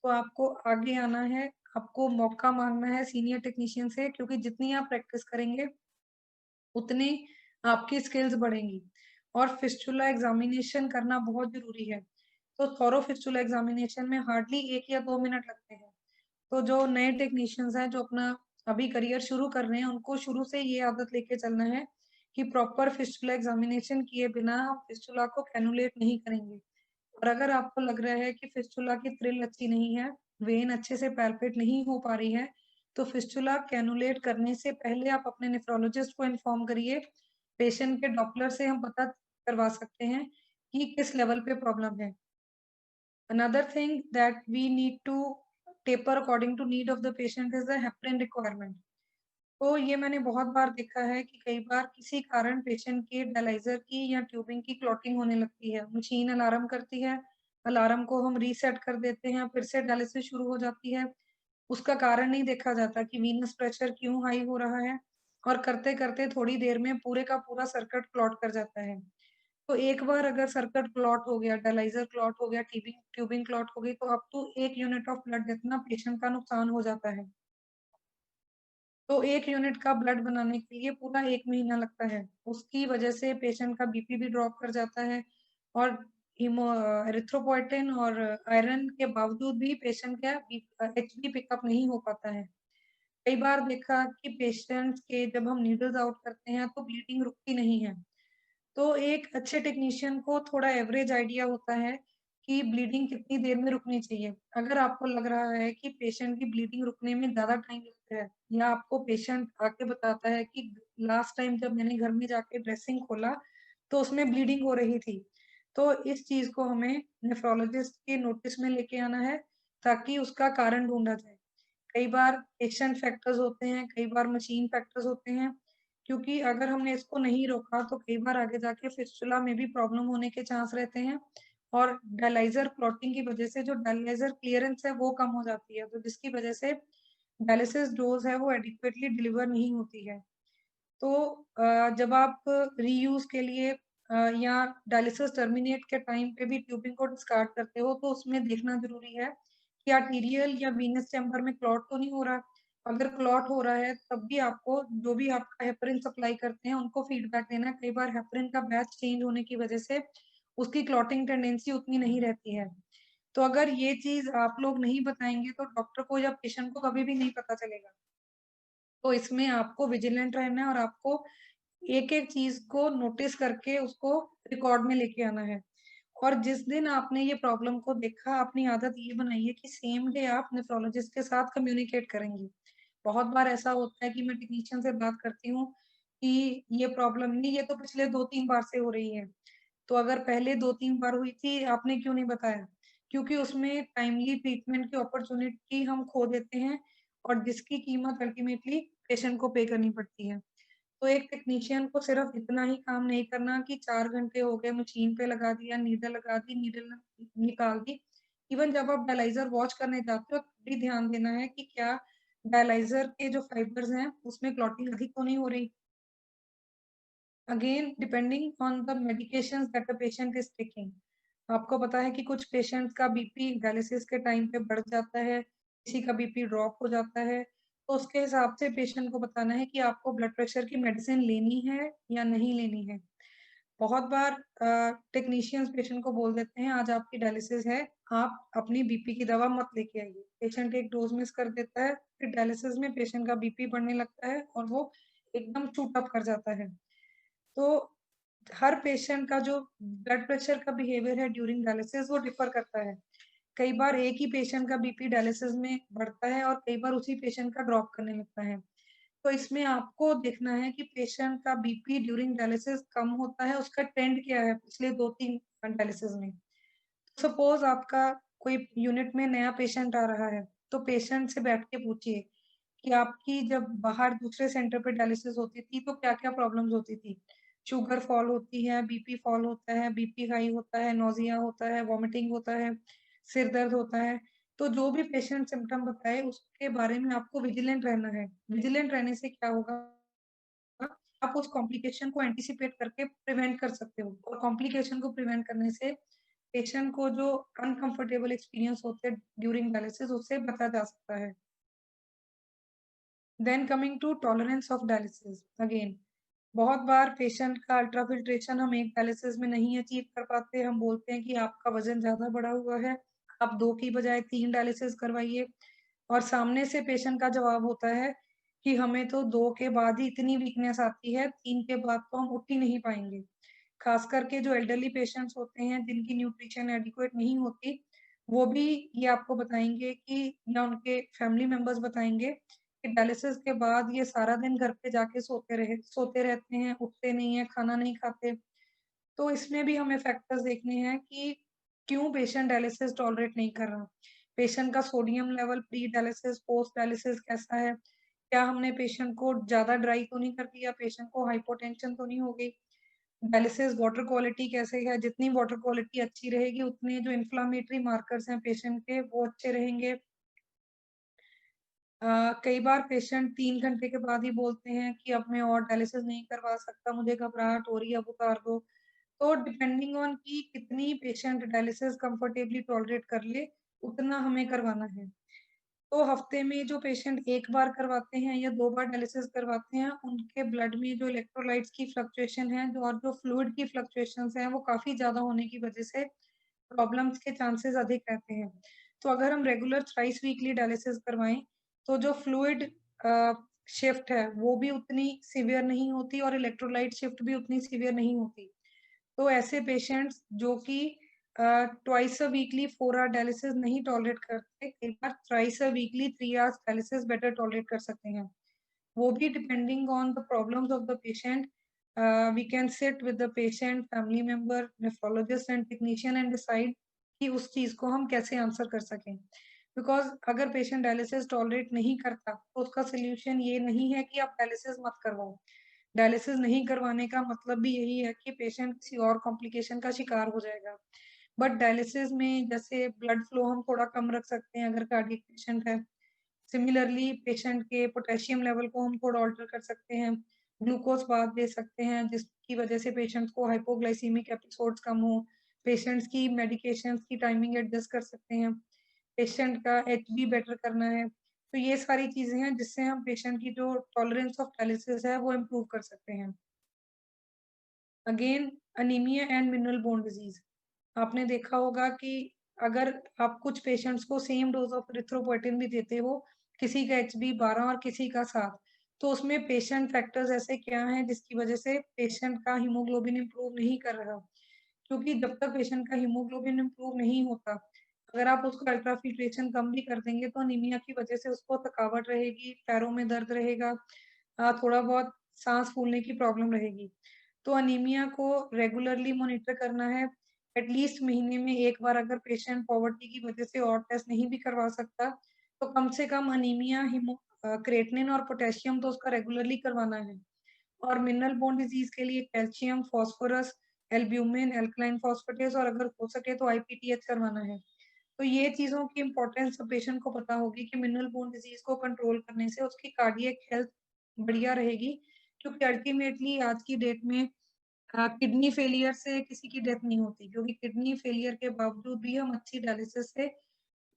तो आपको आगे आना है, आपको मौका माँगना है सीनियर टेक्नीशियन से, क्योंकि जितनी आप प्रैक्टिस करेंगे, उतनी आपकी स्किल्स बढ़ेंगी। और फिस्टुला एग्ज़ामिनेशन करना बहुत ज़रूरी है। तो थॉरो फिस्टुला एग्ज़ामिनेशन में हार्डली 1 या 2 मिनट लगते हैं। तो जो नए टेक्नीशियंस हैं, जो अपना अभी करियर शुरू कर रहे हैं, उनको शुरू से ये आदत लेके चलना है कि प्रॉपर फिस्टुला एग्ज़ामिनेशन किए बिना हम फिस्टुला को कैनुलेट नहीं करेंगे। और अगर आपको लग रहा है कि फिस्टुला की थ्रिल अच्छी नहीं है, वेन अच्छे से पैल्पेट नहीं हो पा रही है, तो फिस्टुला कैनुलेट करने से पहले आप अपने नेफ्रोलॉजिस्ट को इन्फॉर्म करिए। पेशेंट के डॉपलर से हम पता करवा सकते हैं कि किस लेवल पे प्रॉब्लम है। Another thing that we need to taper according to need of the patient is the heparin requirement. तो ये मैंने बहुत बार देखा है कि कई बार किसी कारण पेशेंट के डायलाइज़र की या ट्यूबिंग की क्लॉटिंग होने लगती है। मशीन अलार्म करती है, अलार्म को हम रीसेट कर देते हैं, फिर से डायलिसिस शुरू हो जाती है। उसका कारण नहीं देखा जाता कि वीनस प्रेशर क्यों हाई हो रहा है, और करते-करते थोड़ी देर में पूरे का पूरा सर्किट क्लॉट कर जाता है। तो एक बार अगर सर्किट क्लॉट हो गया, डायलाइज़र क्लॉट हो गया, ट्यूबिंग ट्यूबिंग क्लॉट हो गई, तो up to 1 unit of blood जितना पेशेंट का नुकसान हो जाता है। तो 1 यूनिट का ब्लड बनाने के लिए पूरा 1 महीना लगता है। उसकी वजह से पेशेंट का बीपी भी ड्रॉप कर जाता है, और एरिथ्रोपोइटिन और आयरन के बावजूद भी पेशेंट का एचबी पिकअप नहीं हो पाता है। कई बार देखा कि पेशेंट्स के जब हम नीडल्स आउट करते हैं तो ब्लीडिंग रुकती नहीं है। तो एक अच्छे टेक्नीशियन को थोड़ा एवरेज आइडिया होता है कि ब्लीडिंग कितनी देर में रुकनी चाहिए। अगर आपको लग रहा है कि पेशेंट की ब्लीडिंग रुकने में ज़्यादा टाइम लगता है, या आपको पेशेंट आके बताता है कि लास्ट टाइम जब मैंने घर में जाके ड्रेसिंग खोला, तो उसमें ब्लीडिंग हो रही थी। तो इस चीज़ को हमें नेफ्रोलॉजिस्ट के नोटिस में लेके आना है, ताकि उसका कारण ढूँढा जाए। कई बार पेशेंट फैक्टर्स होते हैं, कई बार मशीन फैक्टर्स होते हैं, क्योंकि अगर हमने इसको नहीं रोका तो कई बार आगे जाके फिस्टुला में भी प्रॉब्लम होने के चांस रहते हैं, और डायलाइज़र क्लॉटिंग की वजह से जो डायलाइज़र क्लीयरेंस है वो कम हो जाती है, तो जिसकी वजह से डायलिसिस डोज़ है वो एडिक्वेटली डिलीवर नहीं होती है। तो जब आप रीयूज़ के लिए या डायलिसिस टर्मिनेट के टाइम पे भी ट्यूबिंग को डिस्कार्ड करते हो, तो उसमें देखना ज़रूरी है कि आर्टीरियल या वीनस चैम्बर में क्लॉट तो नहीं हो रहा। अगर क्लॉट हो रहा है, तब भी आपको जो भी आपका हेपरिन सप्लाई करते हैं, उनको फीडबैक देना है। कई बार हेपरिन का बैच चेंज होने की वजह से उसकी क्लॉटिंग टेंडेंसी उतनी नहीं रहती है। तो अगर ये चीज़ आप लोग नहीं बताएँगे, तो डॉक्टर को या पेशेंट को कभी भी नहीं पता चलेगा। तो इसमें आपको विजिलेंट रहना है, और आपको एक-एक चीज़ को नोटिस करके उसको रिकॉर्ड में लेके आना है। और जिस दिन आपने ये प्रॉब्लम को देखा, अपनी आदत ये बनाइए कि सेम डे आप नेफ्रोलॉजिस्ट के साथ कम्युनिकेट करेंगे। बहुत बार ऐसा होता है कि मैं टेक्नीशियन से बात करती हूँ कि ये प्रॉब्लम नहीं, ये तो पिछले 2-3 बार से हो रही है। तो अगर पहले 2-3 बार हुई थी, आपने क्यों नहीं बताया? क्योंकि उसमें टाइमली ट्रीटमेंट की अपॉर्च्युनिटी हम खो देते हैं, और जिसकी कीमत अल्टीमेटली पेशेंट को पे करनी पड़ती है। तो एक टेक्नीशियन को सिर्फ इतना ही काम नहीं करना कि 4 घंटे हो गए, मशीन पे लगा दिया, नीडल लगा दी, नीडल निकाल दी। इवन जब आप डायलाइज़र वॉच करने जाते हो, तब भी ध्यान देना है कि क्या डायलाइज़र के जो फाइबर्स हैं, उसमें क्लॉटिंग अधिक तो नहीं हो रही। Again depending on the medications that the patient is taking. आपको पता है कि कुछ पेशेंट्स का बीपी डायलिसिस के टाइम पे बढ़ जाता है, किसी का बीपी ड्रॉप हो जाता है, तो उसके हिसाब से पेशेंट को बताना है कि आपको ब्लड प्रेशर की मेडिसिन लेनी है या नहीं लेनी है। बहुत बार टेक्नीशियंस पेशेंट को बोल देते हैं, आज आपकी डायलिसिस है, आप अपनी बीपी की दवा मत लेके आइए। पेशेंट एक डोज़ मिस कर देता है, फिर डायलिसिस में पेशेंट का बीपी बढ़ने लगता है, और वो एकदम शूट अप कर जाता है। तो हर पेशेंट का जो ब्लड प्रेशर का बिहेवियर है ड्यूरिंग डायलिसिस वो डिफर करता है। कई बार एक ही पेशेंट का बीपी डायलिसिस में बढ़ता है, और कई बार उसी पेशेंट का ड्रॉप करने लगता है। तो इसमें आपको देखना है कि पेशेंट का बीपी ड्यूरिंग डायलिसिस कम होता है, उसका ट्रेंड क्या है पिछले 2-3 डायलिसिस में। सपोज़ आपका कोई यूनिट में नया पेशेंट आ रहा है, तो पेशेंट से बैठ के पूछिए कि आपकी जब बाहर दूसरे सेंटर पे डायलिसिस होती थी, तो क्या-क्या प्रॉब्लम्स होती थी? शुगर फॉल होती है, बीपी फॉल होता है, बीपी हाई होता है, नोजिया होता है, वॉमिटिंग होता है, सिर दर्द होता है। तो जो भी पेशेंट सिम्पटम बताए उसके बारे में आपको विजिलेंट रहना है। विजिलेंट रहने से क्या होगा, आप उस कॉम्प्लिकेशन को एंटिसिपेट करके प्रिवेंट कर सकते हो, और कॉम्प्लिकेशन को प्रिवेंट करने से पेशेंट को जो अनकंफर्टेबल एक्सपीरियंस होते हैं ड्यूरिंग डायलिसिस, उससे बचा जा सकता है। Then coming to tolerance of dialysis, again बहुत बार पेशेंट का अल्ट्राफिल्ट्रेशन हम एक डायलिसिस में नहीं अचीव कर पाते। हम बोलते हैं कि आपका वजन ज्यादा बढ़ा हुआ है, आप 2 की बजाय 3 डायलिसिस करवाइए, और सामने से पेशेंट का जवाब होता है कि हमें तो 2 के बाद ही इतनी वीकनेस आती है, 3 के बाद तो हम उठ ही नहीं पाएंगे। खास करके जो एल्डरली पेशेंट्स होते हैं जिनकी न्यूट्रिशन एडिक्वेट नहीं होती, वो भी ये आपको बताएंगे कि, या उनके फैमिली मेंबर्स बताएंगे कि डायलिसिस के बाद ये सारा दिन घर पे जाके सोते रहते हैं, उठते नहीं है, खाना नहीं खाते। तो इसमें भी हमें फैक्टर्स देखने हैं कि क्यों पेशेंट डायलिसिस टॉलरेट नहीं कर रहा। पेशेंट का sodium level pre dialysis, post dialysis कैसा है? क्या हमने पेशेंट को ज्यादा ड्राई तो नहीं कर दिया? पेशेंट को हाइपोटेंशन तो नहीं हो गई? डायलिसिस वाटर क्वालिटी कैसे है? जितनी वाटर क्वालिटी अच्छी रहेगी उतने जो इन्फ्लामेटरी मार्कर्स हैं पेशेंट के वो अच्छे रहेंगे। कई बार पेशेंट 3 घंटे के बाद ही बोलते हैं कि अब मैं और डायलिसिस नहीं करवा सकता, मुझे घबराहट हो रही है, अब उतार दो। तो डिपेंडिंग ऑन कि कितनी पेशेंट डायलिसिस कंफर्टेबली टॉलरेट कर ले, उतना हमें करवाना है। तो हफ्ते में जो पेशेंट 1 बार करवाते हैं या 2 बार डायलिसिस करवाते हैं, उनके ब्लड में जो इलेक्ट्रोलाइट्स की फ्लक्चुएशन है और जो फ्लूइड की फ्लक्चुएशंस हैं, वो काफ़ी ज़्यादा होने की वजह से प्रॉब्लम्स के चांसेस अधिक रहते हैं। तो अगर हम रेगुलर थ्राइस वीकली डायलिसिस करवाएं, तो जो फ्लूइड शिफ्ट है वो भी उतनी सीवियर नहीं होती और इलेक्ट्रोलाइट शिफ्ट भी उतनी सीवियर नहीं होती। तो ऐसे पेशेंट्स जो कि twice a weekly 4 hour dialysis नहीं टॉलरेट करते, कई बार thrice a weekly 3 hours dialysis better tolerate कर सकते हैं। वो भी depending on the problems of the patient. We can sit with the patient, family member, nephrologist and technician and decide कि उस चीज को हम कैसे आंसर कर सकें। बिकॉज अगर पेशेंट डायलिसिस टॉलरेट नहीं करता तो उसका सोल्यूशन ये नहीं है कि आप डायलिसिस मत करवाओ। डायलिसिस नहीं करवाने का मतलब भी यही है कि पेशेंट किसी और कॉम्प्लिकेशन का शिकार हो जाएगा। बट डायलिसिस में जैसे ब्लड फ्लो हम थोड़ा कम रख सकते हैं अगर कार्डियक पेशेंट है। सिमिलरली पेशेंट के पोटेशियम लेवल को हम थोड़ा ऑल्टर कर सकते हैं, ग्लूकोज बात दे सकते हैं जिसकी वजह से पेशेंट्स को हाइपोग्लाइसीमिक एपिसोड्स कम हो। पेशेंट्स की मेडिकेशंस की टाइमिंग एडजस्ट कर सकते हैं, पेशेंट का एचबी बेटर करना है। तो ये सारी चीजें हैं जिससे हम पेशेंट की जो टॉलरेंस ऑफ डायलिसिस है वो इम्प्रूव कर सकते हैं। Again, anaemia and mineral bone disease, आपने देखा होगा कि अगर आप कुछ पेशेंट्स को सेम डोज ऑफ एरिथ्रोपोएटिन भी देते हो, किसी का एचबी 12 और किसी का 7, तो उसमें पेशेंट फैक्टर्स ऐसे क्या हैं जिसकी वजह से पेशेंट का हीमोग्लोबिन इम्प्रूव नहीं कर रहा? क्योंकि जब तक पेशेंट का हीमोग्लोबिन इम्प्रूव नहीं होता, अगर आप उसका अल्ट्राफिल्ट्रेशन कम भी कर देंगे तो अनीमिया की वजह से उसको थकावट रहेगी, पैरों में दर्द रहेगा, थोड़ा बहुत सांस फूलने की प्रॉब्लम रहेगी। तो अनीमिया को रेगुलरली मॉनिटर करना है। एटलीस्ट महीने में 1 बार अगर पेशेंट पॉवर्टी की वजह से और टेस्ट नहीं भी करवा सकता, तो कम से कम अनीमिया, क्रेटिनिन और पोटेशियम तो उसका रेगुलरली करवाना है। और मिनरल बोन डिजीज के लिए calcium, phosphorus, albumin, alkaline phosphatase और अगर हो सके तो आईपीटीएच करवाना है। तो ये चीजों की इंपॉर्टेंस पेशेंट को पता होगी कि मिनरल बोन डिजीज को कंट्रोल करने से उसकी कार्डियक हेल्थ बढ़िया रहेगी। क्योंकि अल्टीमेटली आज की डेट में किडनी फेलियर से किसी की डेथ नहीं होती, क्योंकि किडनी फेलियर के बावजूद भी हम अच्छी डायलिसिस से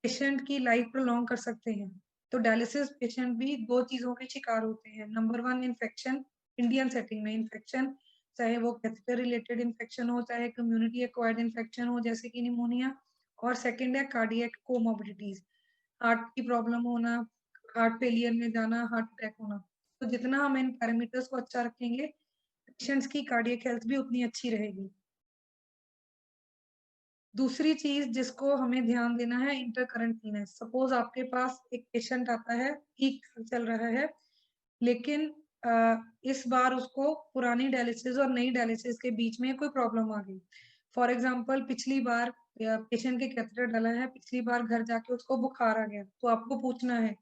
पेशेंट की लाइफ प्रोलॉन्ग कर सकते हैं। तो डायलिसिस पेशेंट भी 2 चीजों के शिकार होते हैं। नंबर 1 इन्फेक्शन, इंडियन सेटिंग में इन्फेक्शन, चाहे वो कैथेटर रिलेटेड इन्फेक्शन हो, चाहे कम्युनिटी एक्वायर्ड इन्फेक्शन हो जैसे कि निमोनिया, और सेकंड है कार्डियक कोमोर्बिडिटीज, हार्ट की प्रॉब्लम होना, हार्ट फेलियर में जाना, हार्ट अटैक होना। तो जितना हम इन पैरामीटर्स को अच्छा रखेंगे, पेशेंट्स की कार्डियक हेल्थ भी उतनी अच्छी रहेगी। दूसरी चीज जिसको हमें ध्यान देना है, इंटरकरेंट वीनस। सपोज आपके पास एक पेशेंट आता है, ठीक चल रहा है, लेकिन इस बार उसको पुरानी डायलिसिस और नई डायलिसिस के बीच में कोई प्रॉब्लम आ गई। फॉर एग्जांपल, पिछली बार पेशेंट के कैथेटर डाला है, पिछली बार घर जाके उसको बुखार आ गया, तो आपको पूछना है,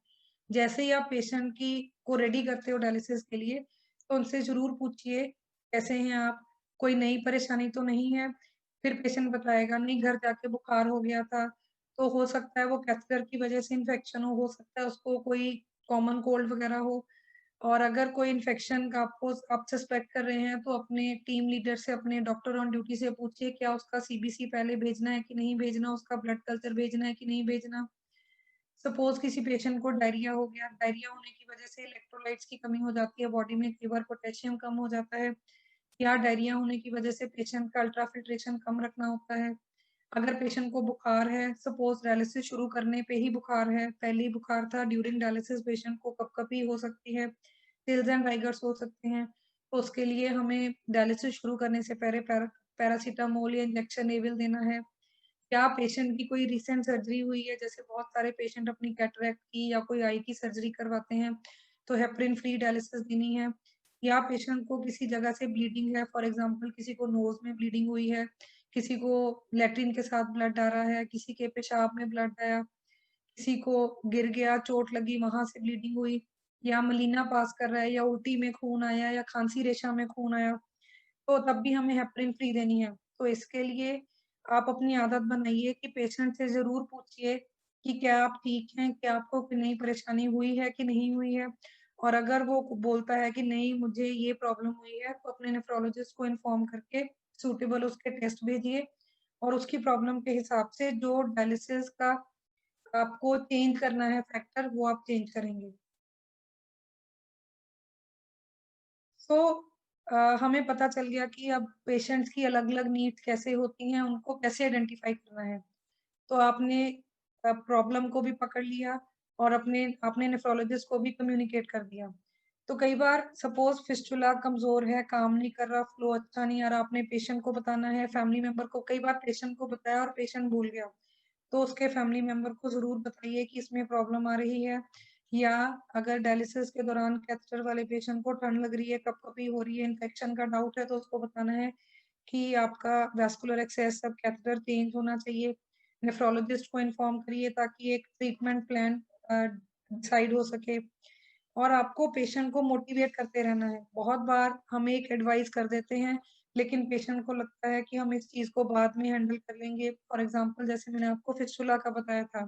जैसे ही आप पेशेंट की को रेडी करते हो डायलिसिस के लिए, तो उनसे जरूर पूछिए कैसे हैं आप? कोई नई परेशानी तो नहीं है? फिर पेशेंट बताएगा नहीं घर जाके बुखार हो गया था, तो हो सकता है वो कैथेटर की वजह से इन्फेक्शन हो सकता है उसको कोई कॉमन कोल्ड वगैरह हो। और अगर कोई इन्फेक्शन का आप सस्पेक्ट कर रहे हैं तो अपने टीम लीडर से, अपने डॉक्टर ऑन ड्यूटी से पूछिए क्या उसका सीबीसी पहले भेजना है कि नहीं भेजना, उसका ब्लड कल्चर भेजना है कि नहीं भेजना। सपोज किसी पेशेंट को डायरिया हो गया, डायरिया होने की वजह से इलेक्ट्रोलाइट्स की कमी हो जाती है बॉडी में, कई बार पोटेशियम कम हो जाता है, या डायरिया होने की वजह से पेशेंट का अल्ट्राफिल्ट्रेशन कम रखना होता है। अगर पेशेंट को बुखार है, सपोज डायलिसिस शुरू करने पे ही बुखार है, पहले ही बुखार था, ड्यूरिंग डायलिसिस पेशेंट को कपकपी हो सकती है, टिल्स एंड राइगर्स हो सकते हैं, तो उसके लिए हमें डायलिसिस शुरू करने से पहले पैरासीटामोल या इंजेक्शन एविल देना है। या पेशेंट की कोई रिसेंट सर्जरी हुई है, जैसे बहुत सारे पेशेंट अपनी कैटरेक्ट की या कोई आई की सर्जरी करवाते हैं, तो हेपरिन फ्री डायलिसिस देनी है। या पेशेंट को किसी जगह से ब्लीडिंग है, फॉर एग्जांपल किसी को नोज में ब्लीडिंग हुई है, किसी को लैट्रिन के साथ ब्लड आ रहा है, किसी के पेशाब में ब्लड आया, किसी को गिर गया, चोट लगी, वहां से ब्लीडिंग हुई, या मलीना पास कर रहा है, या उल्टी में खून आया, या खांसी रेशा में खून आया, तो तब भी हमें हेपरिन फ्री देनी है। तो इसके लिए आप अपनी आदत बनाइए कि पेशेंट से ज़रूर पूछिए कि क्या आप ठीक हैं? क्या आपको कोई नई परेशानी हुई है कि नहीं हुई है? और अगर वो बोलता है कि नहीं मुझे ये प्रॉब्लम हुई है, तो अपने नेफ्रोलॉजिस्ट को इन्फॉर्म करके सूटेबल उसके टेस्ट भेजिए और उसकी प्रॉब्लम के हिसाब से जो डायलिसिस का आपको चेंज करना है फैक्टर, वो आप चेंज करेंगे। सो हमें पता चल गया कि अब पेशेंट्स की अलग-अलग नीड्स कैसे होती हैं, उनको कैसे आइडेंटिफ़ाई करना है। तो आपने प्रॉब्लम को भी पकड़ लिया और अपने आपने नेफ्रोलॉजिस्ट को भी कम्युनिकेट कर दिया। तो कई बार सपोज़ फिस्टुला कमज़ोर है, काम नहीं कर रहा, फ्लो अच्छा नहीं आ रहा, आपने पेशेंट को बताना है, फैमिली मेंबर को, कई बार पेशेंट को बताया और पेशेंट भूल गया। तो उसके फैमिली मेंबर को ज़रूर बताइए कि इसमें प्रॉब्लम आ रही है। या अगर डायलिसिस के दौरान कैथेटर वाले पेशेंट को ठंड लग रही है, कँपकँपी हो रही है, इन्फेक्शन का डाउट है, तो उसको बताना है कि आपका वैस्कुलर एक्सेस सब कैथेटर चेंज होना चाहिए। नेफ्रोलॉजिस्ट को इन्फॉर्म करिए ताकि एक ट्रीटमेंट प्लान डिसाइड हो सके। और आपको पेशेंट को मोटिवेट करते रहना है। बहुत बार हम एक एडवाइस कर देते हैं, लेकिन पेशेंट को लगता है कि हम इस चीज़ को बाद में हैंडल कर लेंगे। फॉर एग्ज़ाम्पल जैसे मैंने आपको फिस्टुला का बताया था।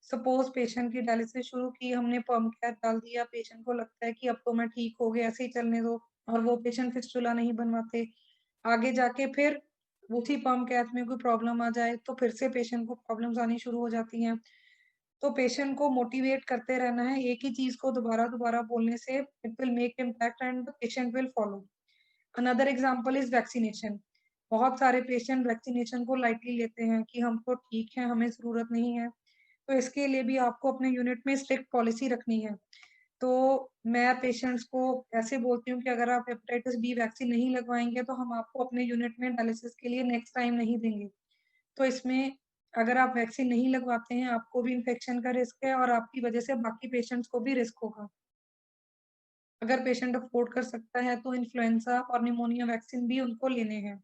सपोज़ पेशेंट की डायलिसिस शुरू की, हमने पंप कैथ डाल दिया, पेशेंट को लगता है कि अब तो मैं ठीक हो गया, ऐसे ही चलने दो, और वो पेशेंट फिस्टुला नहीं बनवाते। आगे जाके फिर उसी पंप कैथ में कोई प्रॉब्लम आ जाए, तो फिर से पेशेंट को प्रॉब्लम्स आनी शुरू हो जाती हैं। तो पेशेंट को मोटिवेट करते रहना है, एक ही चीज़ को दोबारा-दोबारा बोलने से it will make impact and the patient will follow. Another example is vaccination. बहुत सारे पेशेंट वैक्सीनेशन को लाइटली लेते हैं कि हम तो ठीक हैं, हमें ज़रूरत नहीं है। तो इसके लिए भी आपको अपने यूनिट में स्ट्रिक्ट पॉलिसी रखनी है। तो मैं पेशेंट्स को ऐसे बोलती हूँ कि अगर आप हेपेटाइटिस बी वैक्सीन नहीं लगवाएँगे, तो हम आपको अपने यूनिट में डायलिसिस के लिए नेक्स्ट टाइम नहीं देंगे। तो इसमें अगर आप वैक्सीन नहीं लगवाते हैं, आपको भी इन्फेक्शन का रिस्क है और आपकी वजह से बाकी पेशेंट्स को भी रिस्क होगा। अगर पेशेंट अफ़ोर्ड कर सकता है, तो इन्फ्लुएंज़ा और निमोनिया वैक्सीन भी उनको लेने हैं।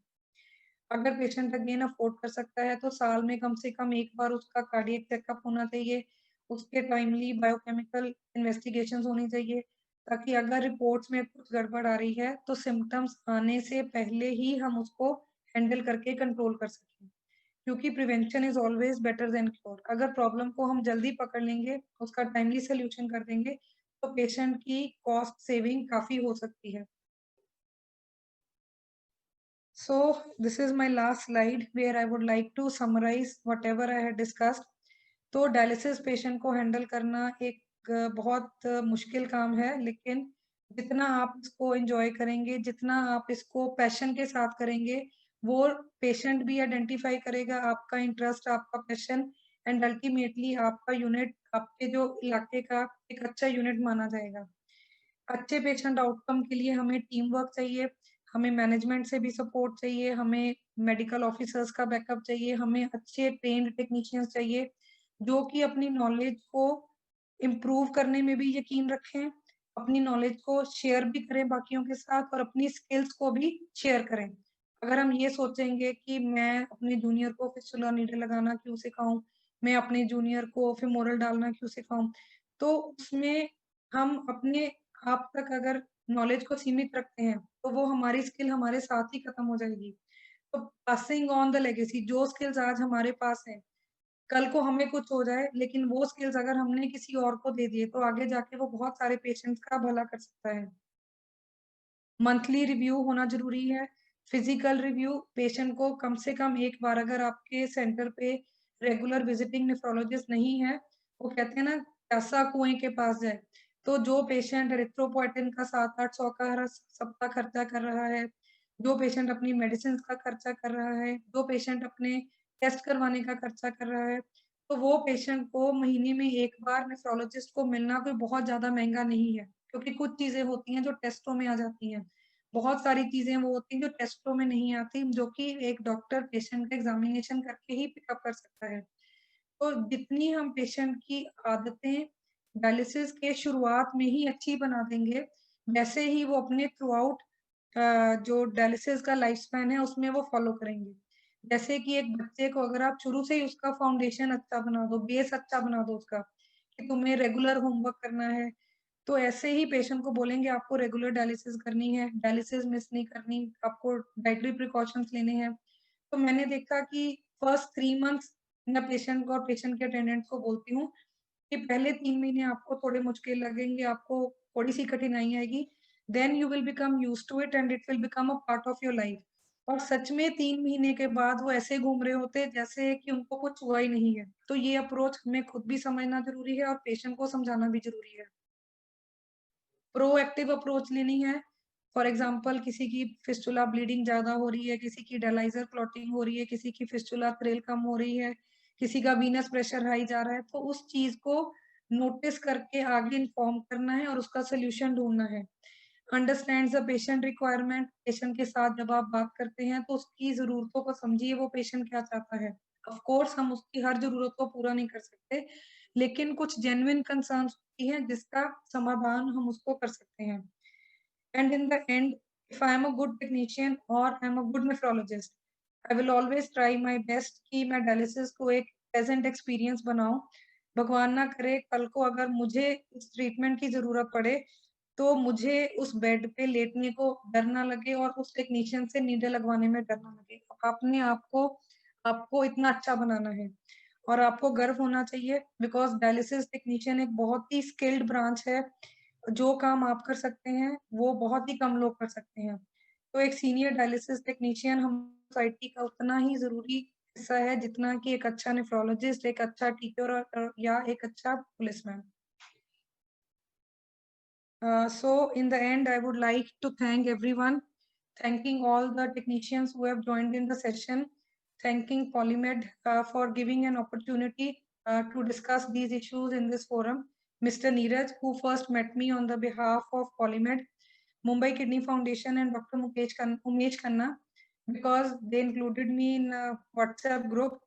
अगर पेशेंट अगेन अफ़ोर्ड कर सकता है, तो साल में कम से कम 1 बार उसका कार्डियक चेकअप होना चाहिए। उसके टाइमली बायोकेमिकल इन्वेस्टिगेशंस होनी चाहिए, ताकि अगर रिपोर्ट्स में कुछ गड़बड़ आ रही है, तो सिम्पटम्स आने से पहले ही हम उसको हैंडल करके कंट्रोल कर सकें। क्योंकि prevention is always better than cure. अगर प्रॉब्लम को हम जल्दी पकड़ लेंगे, उसका टाइमली सॉल्यूशन कर देंगे, तो पेशेंट की कॉस्ट सेविंग काफ़ी हो सकती है। So this is my last slide where I would like to summarize whatever I had discussed. तो डायलिसिस पेशेंट को हैंडल करना एक बहुत मुश्किल काम है, लेकिन जितना आप इसको एंजॉय करेंगे, जितना आप इसको पैशन के साथ करेंगे, वो पेशेंट भी आइडेंटिफाई करेगा आपका इंटरेस्ट, आपका पैशन, एंड अल्टीमेटली आपका यूनिट आपके जो इलाके का एक अच्छा यूनिट माना जाएगा। अच्छे पेशेंट आउटकम के लिए हमें टीम वर्क चाहिए, हमें मैनेजमेंट से भी सपोर्ट चाहिए, हमें मेडिकल ऑफिसर्स का बैकअप चाहिए, हमें अच्छे ट्रेन्ड टेक्नीशियंस चाहिए, जो कि अपनी नॉलेज को इम्प्रूव करने में भी यकीन रखें, अपनी नॉलेज को शेयर भी करें बाकियों के साथ और अपनी स्किल्स को भी शेयर करें। अगर हम ये सोचेंगे कि मैं अपने जूनियर को फिस्टुला नीडल लगाना क्यों सिखाऊँ, मैं अपने जूनियर को फेमोरल डालना क्यों सिखाऊँ, तो उसमें हम अपने आप तक अगर नॉलेज को सीमित रखते हैं तो वो हमारी स्किल हमारे साथ ही खत्म हो जाएगी। तो पासिंग ऑन द लेगेसी, जो स्किल्स आज हमारे पास हैं, कल को हमें कुछ हो जाए लेकिन वो स्किल्स अगर हमने किसी और को दे दिए तो आगे जाके वो बहुत सारे पेशेंट्स का भला कर सकता है। मंथली रिव्यू होना जरूरी है। फिजिकल रिव्यू, पेशेंट को कम से कम एक बार, अगर आपके सेंटर पे रेगुलर विजिटिंग नेफ्रोलॉजिस्ट नहीं है, वो कहते हैं ना प्यासा कुएं के पास जाए, तो जो पेशेंट एरिथ्रोपोएटिन का 700-800 का हर सप्ताह खर्चा कर रहा है, जो पेशेंट अपनी मेडिसिन का खर्चा कर रहा है, जो पेशेंट अपने टेस्ट करवाने का खर्चा कर रहा है, तो वो पेशेंट को महीने में एक बार नेफ्रोलॉजिस्ट को मिलना कोई बहुत ज्यादा महंगा नहीं है, क्योंकि कुछ चीजें होती हैं जो टेस्टों में आ जाती हैं, बहुत सारी चीजें वो होती हैं जो टेस्टों में नहीं आती, जो कि एक डॉक्टर पेशेंट का एग्जामिनेशन करके ही पिकअप कर सकता है। तो जितनी हम पेशेंट की आदतें डायलिसिस के शुरुआत में ही अच्छी बना देंगे, वैसे ही वो अपने थ्रू आउट जो डायलिसिस का लाइफ स्पैन है उसमें वो फॉलो करेंगे। जैसे कि एक बच्चे को अगर आप शुरू से ही उसका फाउंडेशन अच्छा बना दो, बेस अच्छा बना दो उसका, कि तुम्हें रेगुलर होमवर्क करना है, तो ऐसे ही पेशेंट को बोलेंगे आपको रेगुलर डायलिसिस करनी है, डायलिसिस मिस नहीं करनी, आपको डाइटरी प्रिकॉशंस लेने हैं। तो मैंने देखा कि फर्स्ट 3 मंथ्स मैं पेशेंट को और पेशेंट के अटेंडेंट्स को बोलती हूँ कि पहले 3 महीने आपको थोड़े मुश्किल लगेंगे, आपको थोड़ी-सी कठिनाई आएगी, then you will become used to it and it will become a part of your life. और सच में 3 महीने के बाद वो ऐसे घूम रहे होते हैं जैसे कि उनको कुछ हुआ ही नहीं है। तो ये अप्रोच हमें खुद भी समझना ज़रूरी है और पेशेंट को समझाना भी ज़रूरी है। प्रोएक्टिव अप्रोच लेनी है। फॉर एग्जांपल किसी की फिस्टुला ब्लीडिंग ज़्यादा हो रही है, किसी की डायलाइज़र क्लॉटिंग हो रही है, किसी की फिस्टुला थ्रिल कम हो रही है, किसी का वीनस प्रेशर हाई जा रहा है, तो उस चीज़ को नोटिस करके आगे इन्फॉर्म करना है और उसका सॉल्यूशन ढूँढना है। Understands the patient requirement, patient के साथ जब आप बात करते हैं तो उसकी ज़रूरतों को समझिए, वो पेशेंट क्या चाहता है। ऑफ कोर्स हम उसकी हर ज़रूरत को पूरा नहीं कर सकते, लेकिन कुछ जेन्युइन कंसर्न्स होती हैं जिसका समाधान हम उसको कर सकते हैं। And in the end, if I am a good technician or I am a good nephrologist, I will always try my best कि मैं डायलिसिस को एक प्लेजेंट एक्सपीरियंस बनाऊं। भगवान ना करे कल को अगर मुझे इस ट्रीटमेंट की जरूरत पड़े तो मुझे उस बेड पे लेटने को डर ना लगे और उस टेक्नीशियन से नीडल लगवाने में डर ना लगे। अपने आप को आपको इतना अच्छा बनाना है और आपको गर्व होना चाहिए, बिकॉज डायलिसिस टेक्नीशियन एक बहुत ही स्किल्ड ब्रांच है। जो काम आप कर सकते हैं वो बहुत ही कम लोग कर सकते हैं। तो एक सीनियर डायलिसिस टेक्नीशियन हम सोसाइटी का उतना ही जरूरी हिस्सा है जितना कि एक अच्छा नेफ्रोलॉजिस्ट, एक अच्छा टीचर और या एक अच्छा policeman. So in the end, I would like to thank everyone, thanking all the technicians who have joined in the session, thanking Polymed for giving an opportunity to discuss these issues in this forum. Mr. Neeraj, who first met me on the behalf of Polymed, Mumbai Kidney Foundation and Dr. Umesh Khanna, because they included me in a WhatsApp group,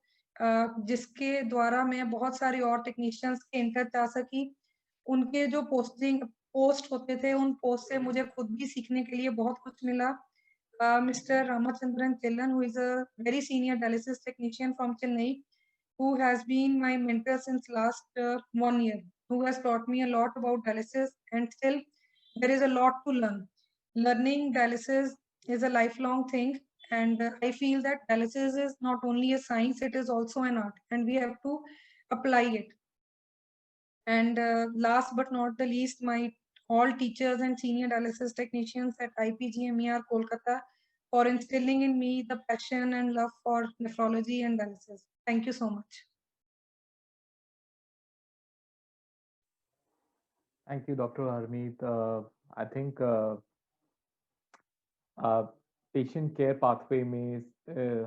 जिसके द्वारा मैं बहुत सारे और टेक्नीशियंस के इन टच आ सकी। उनके जो पोस्ट होते थे उन पोस्ट से मुझे खुद भी सीखने के लिए बहुत कुछ मिला। Mr. Ramachandran Chillan, who is a very senior dialysis technician from Chennai, who has been my mentor since last 1 year, who has taught me a lot about dialysis, and still there is a lot to learn. Learning dialysis is a lifelong thing, and I feel that dialysis is not only a science, it is also an art, and we have to apply it. And last but not the least, my all teachers and senior dialysis technicians at IPGMER Kolkata for instilling in me the passion and love for nephrology and dialysis. Thank you so much. Thank you, Dr. Harmeet. I think patient care pathway में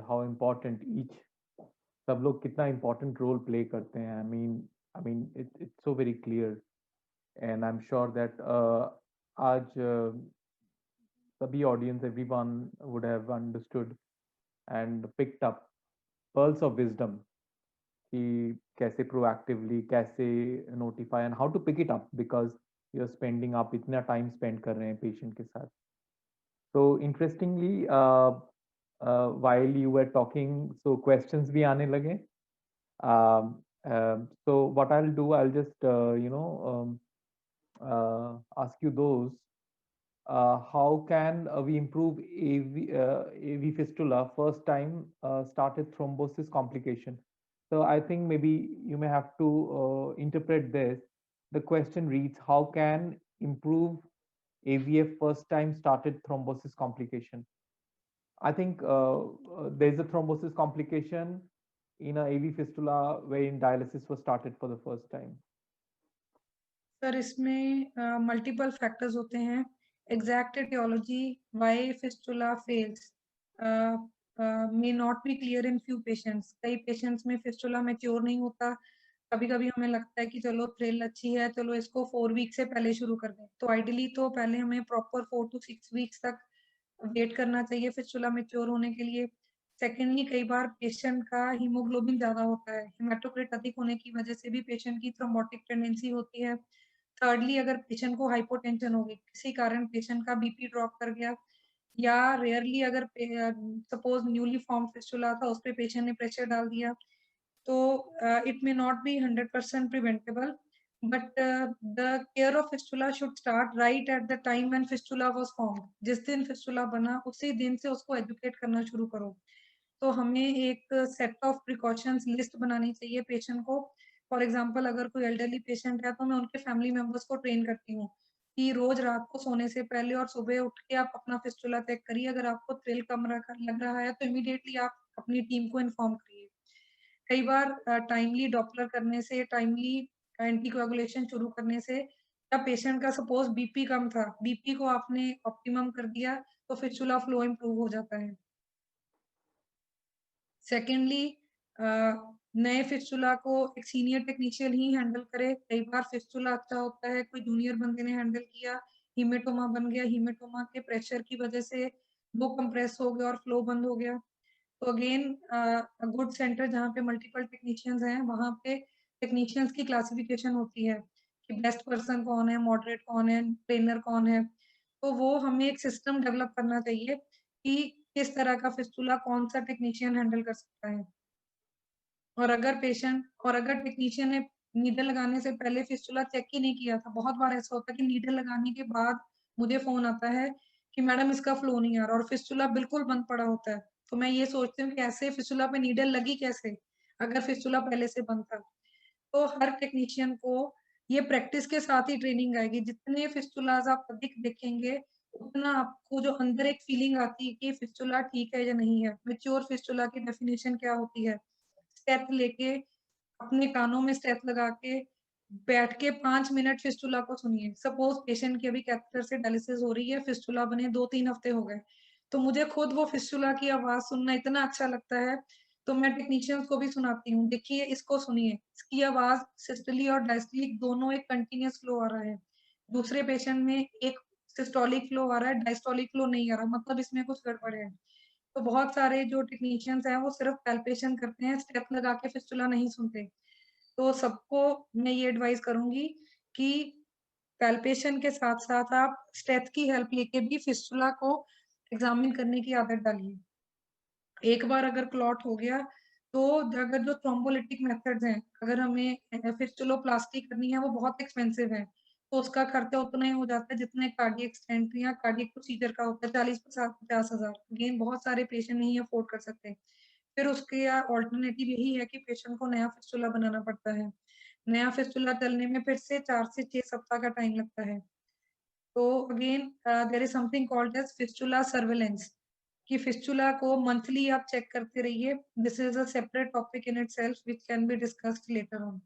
how important each सब लोग कितना important role play करते हैं. I mean it's so very clear, and I'm sure that आज सभी audience, everyone would have understood and picked up pearls of wisdom कि कैसे proactively कैसे notify and how to pick it up, because you're spending, आप इतना time spend कर रहे हैं patient के साथ. So interestingly, while you were talking, so questions भी आने लगे. So what I'll do, I'll just ask you those. how can we improve AV fistula first time started thrombosis complication? So I think maybe you may have to interpret this. The question reads, how can improve AVF first time started thrombosis complication? I think there's a thrombosis complication in a AV fistula wherein dialysis was started for the first time. Sir इसमें मल्टीपल फैक्टर्स होते हैं. Exact aetiology why fistula fails may not be clear in few patients. कई पेशेंट्स में फिस्टुला मैच्योर नहीं होता. कभी कभी हमें लगता है कि चलो थ्रिल अच्छी है, चलो इसको 4 वीक से पहले शुरू कर दें. तो आइडियली तो पहले हमें प्रॉपर 4 to 6 वीक्स तक वेट करना चाहिए फिस्टुला मैच्योर होने के लिए. सेकेंडली, कई बार पेशेंट का हीमोग्लोबिन ज्यादा होता है. हेमाटोक्रिट अधिक होने की वजह से भी पेशेंट की थ्रोम्बोटिक टेंडेंसी होती है. थर्डली, अगर पेशेंट को हाइपोटेंशन होगी, किसी कारण पेशेंट का बीपी ड्रॉप कर गया, या रेयरली अगर सपोज न्यूली फॉर्म फिस्टुला था, उस पे पेशेंट ने प्रेशर डाल दिया, तो it may not be 100% preventable. But the care of fistula should start right at the time when fistula was formed. जिस दिन फिस्टुला बना उसी दिन से उसको एजुकेट करना शुरू करो. तो हमें एक सेट ऑफ प्रिकॉशंस लिस्ट बनानी चाहिए पेशेंट को. फॉर एग्जांपल, अगर कोई एल्डरली पेशेंट है तो मैं उनके फैमिली मेंबर्स को ट्रेन करती हूँ कि रोज रात को सोने से पहले और सुबह उठ के आप अपना फिस्टुला चेक करिए. अगर आपको थ्रिल कम लग रहा है तो इमीडिएटली आप अपनी टीम को इन्फॉर्म करिए. कई बार टाइमली डॉपलर करने से, टाइमली एंटीकोagulation शुरू करने से, या पेशेंट का सपोज बीपी कम था, बीपी को आपने ऑप्टिमम कर दिया, तो फिस्टुला फ्लो इम्प्रूव हो जाता है. सेकेंडली, नए फिस्टुला को एक सीनियर टेक्नीशियन ही हैंडल करे. कई बार फिस्टुला अच्छा होता है, कोई जूनियर बंदे ने हैंडल किया, हीमेटोमा बन गया, हीमेटोमा के प्रेशर की वजह से वो कंप्रेस हो गया और फ्लो बंद हो गया. तो अगेन, गुड सेंटर जहाँ पे मल्टीपल टेक्नीशियंस हैं, वहाँ पे टेक्नीशियंस की क्लासिफिकेशन होती है कि बेस्ट पर्सन कौन है, मॉडरेट कौन है, ट्रेनर कौन है. तो वो हमें एक सिस्टम डेवलप करना चाहिए कि किस तरह का फिस्टुला कौन सा टेक्नीशियन हैंडल कर सकता है. और अगर टेक्नीशियन ने नीडल लगाने से पहले फिस्टुला चेक ही नहीं किया था, बहुत बार ऐसा होता है कि नीडल लगाने के बाद मुझे फोन आता है कि मैडम इसका फ्लो नहीं आ रहा, और फिस्टुला बिल्कुल बंद पड़ा होता है. तो मैं ये सोचती हूँ कि ऐसे फिस्टुला पे नीडल लगी कैसे, अगर फिस्टुला पहले से बंद था. तो हर टेक्नीशियन को ये प्रैक्टिस के साथ ही ट्रेनिंग आएगी. जितने फिस्टुलाज आप अधिक देखेंगे, उतना आपको जो अंदर एक फीलिंग आती है कि फिस्टुला ठीक है या नहीं है. मैच्योर फिस्टुला की डेफिनेशन क्या होती है? स्टेप लेके, अपने कानों में स्टेप लगा के, बैठ के 5 मिनट फिस्टुला को सुनिए. सपोज पेशेंट की अभी कैथेटर से डायलिसिस हो रही है, फिस्टुला बने 2-3 हफ्ते हो गए, तो मुझे खुद वो फिस्टुला की आवाज सुनना इतना अच्छा लगता है. तो मैं टेक्नीशियंस को भी सुनाती हूँ, देखिए इसको सुनिए, इसकी आवाज सिस्टोलिक और डायस्टोलिक दोनों एक कंटिन्यूअस फ्लो आ रहा है. दूसरे पेशेंट में एक सिस्टोलिक फ्लो आ रहा है, डायस्टोलिक फ्लो नहीं आ रहा, मतलब इसमें कुछ गड़बड़ है. तो बहुत सारे जो टेक्नीशियंस हैं वो सिर्फ पैल्पेशन करते हैं, स्टेप लगा के फिस्टुला नहीं सुनते. तो सबको मैं ये एडवाइस करूंगी कि पैल्पेशन के साथ साथ आप स्टेथ की हेल्प लेके भी फिस्टुला को एग्जामिन करने की आदत डालिए. एक बार अगर क्लॉट हो गया, तो अगर जो थ्रोम्बोलिटिक मेथड्स हैं, अगर हमें फिस्टुलोप्लास्टी करनी है, वो बहुत एक्सपेंसिव है. तो उसका खर्चा उतना ही हो जाता है जितने कार्डियक स्टेंट या कार्डियक प्रोसीजर का होता है, 40-50 हजार. बहुत सारे पेशेंट नहीं अफोर्ड कर सकते. फिर उसके ऑल्टरनेटिव यही है कि पेशेंट को नया फिस्टुला बनाना पड़ता है. नया फिस्टुला चलने में फिर से 4 से 6 सप्ताह का टाइम लगता है. तो again, there is something called as fistula surveillance, कि फिस्टुला को मंथली आप चेक करते रहिए. This is a separate topic in itself which can be discussed later on.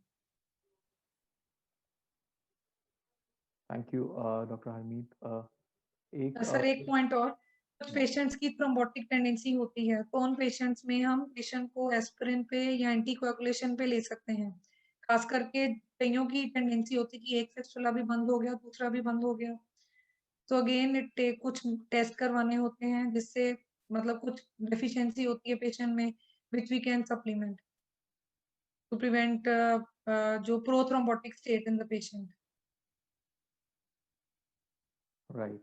Thank you doctor Harmeet. एक सर, एक पॉइंट और, कुछ पेशेंट्स की थ्रोम्बोटिक टेंडेंसी होती है, तो उन पेशेंट्स में हम पेशेंट को एस्पिरिन पे या एंटीकोagulation पे ले सकते हैं. खास करके कईयों की टेंडेंसी होती है कि एक फिस्टुला भी बंद हो गया, दूसरा भी बंद हो गया. तो अगेन कुछ टेस्ट करवाने होते हैं जिससे, मतलब कुछ डेफिशिएंसी होती है पेशेंट में, which we can supplement to prevent जो prothrombotic state in the patient. Right.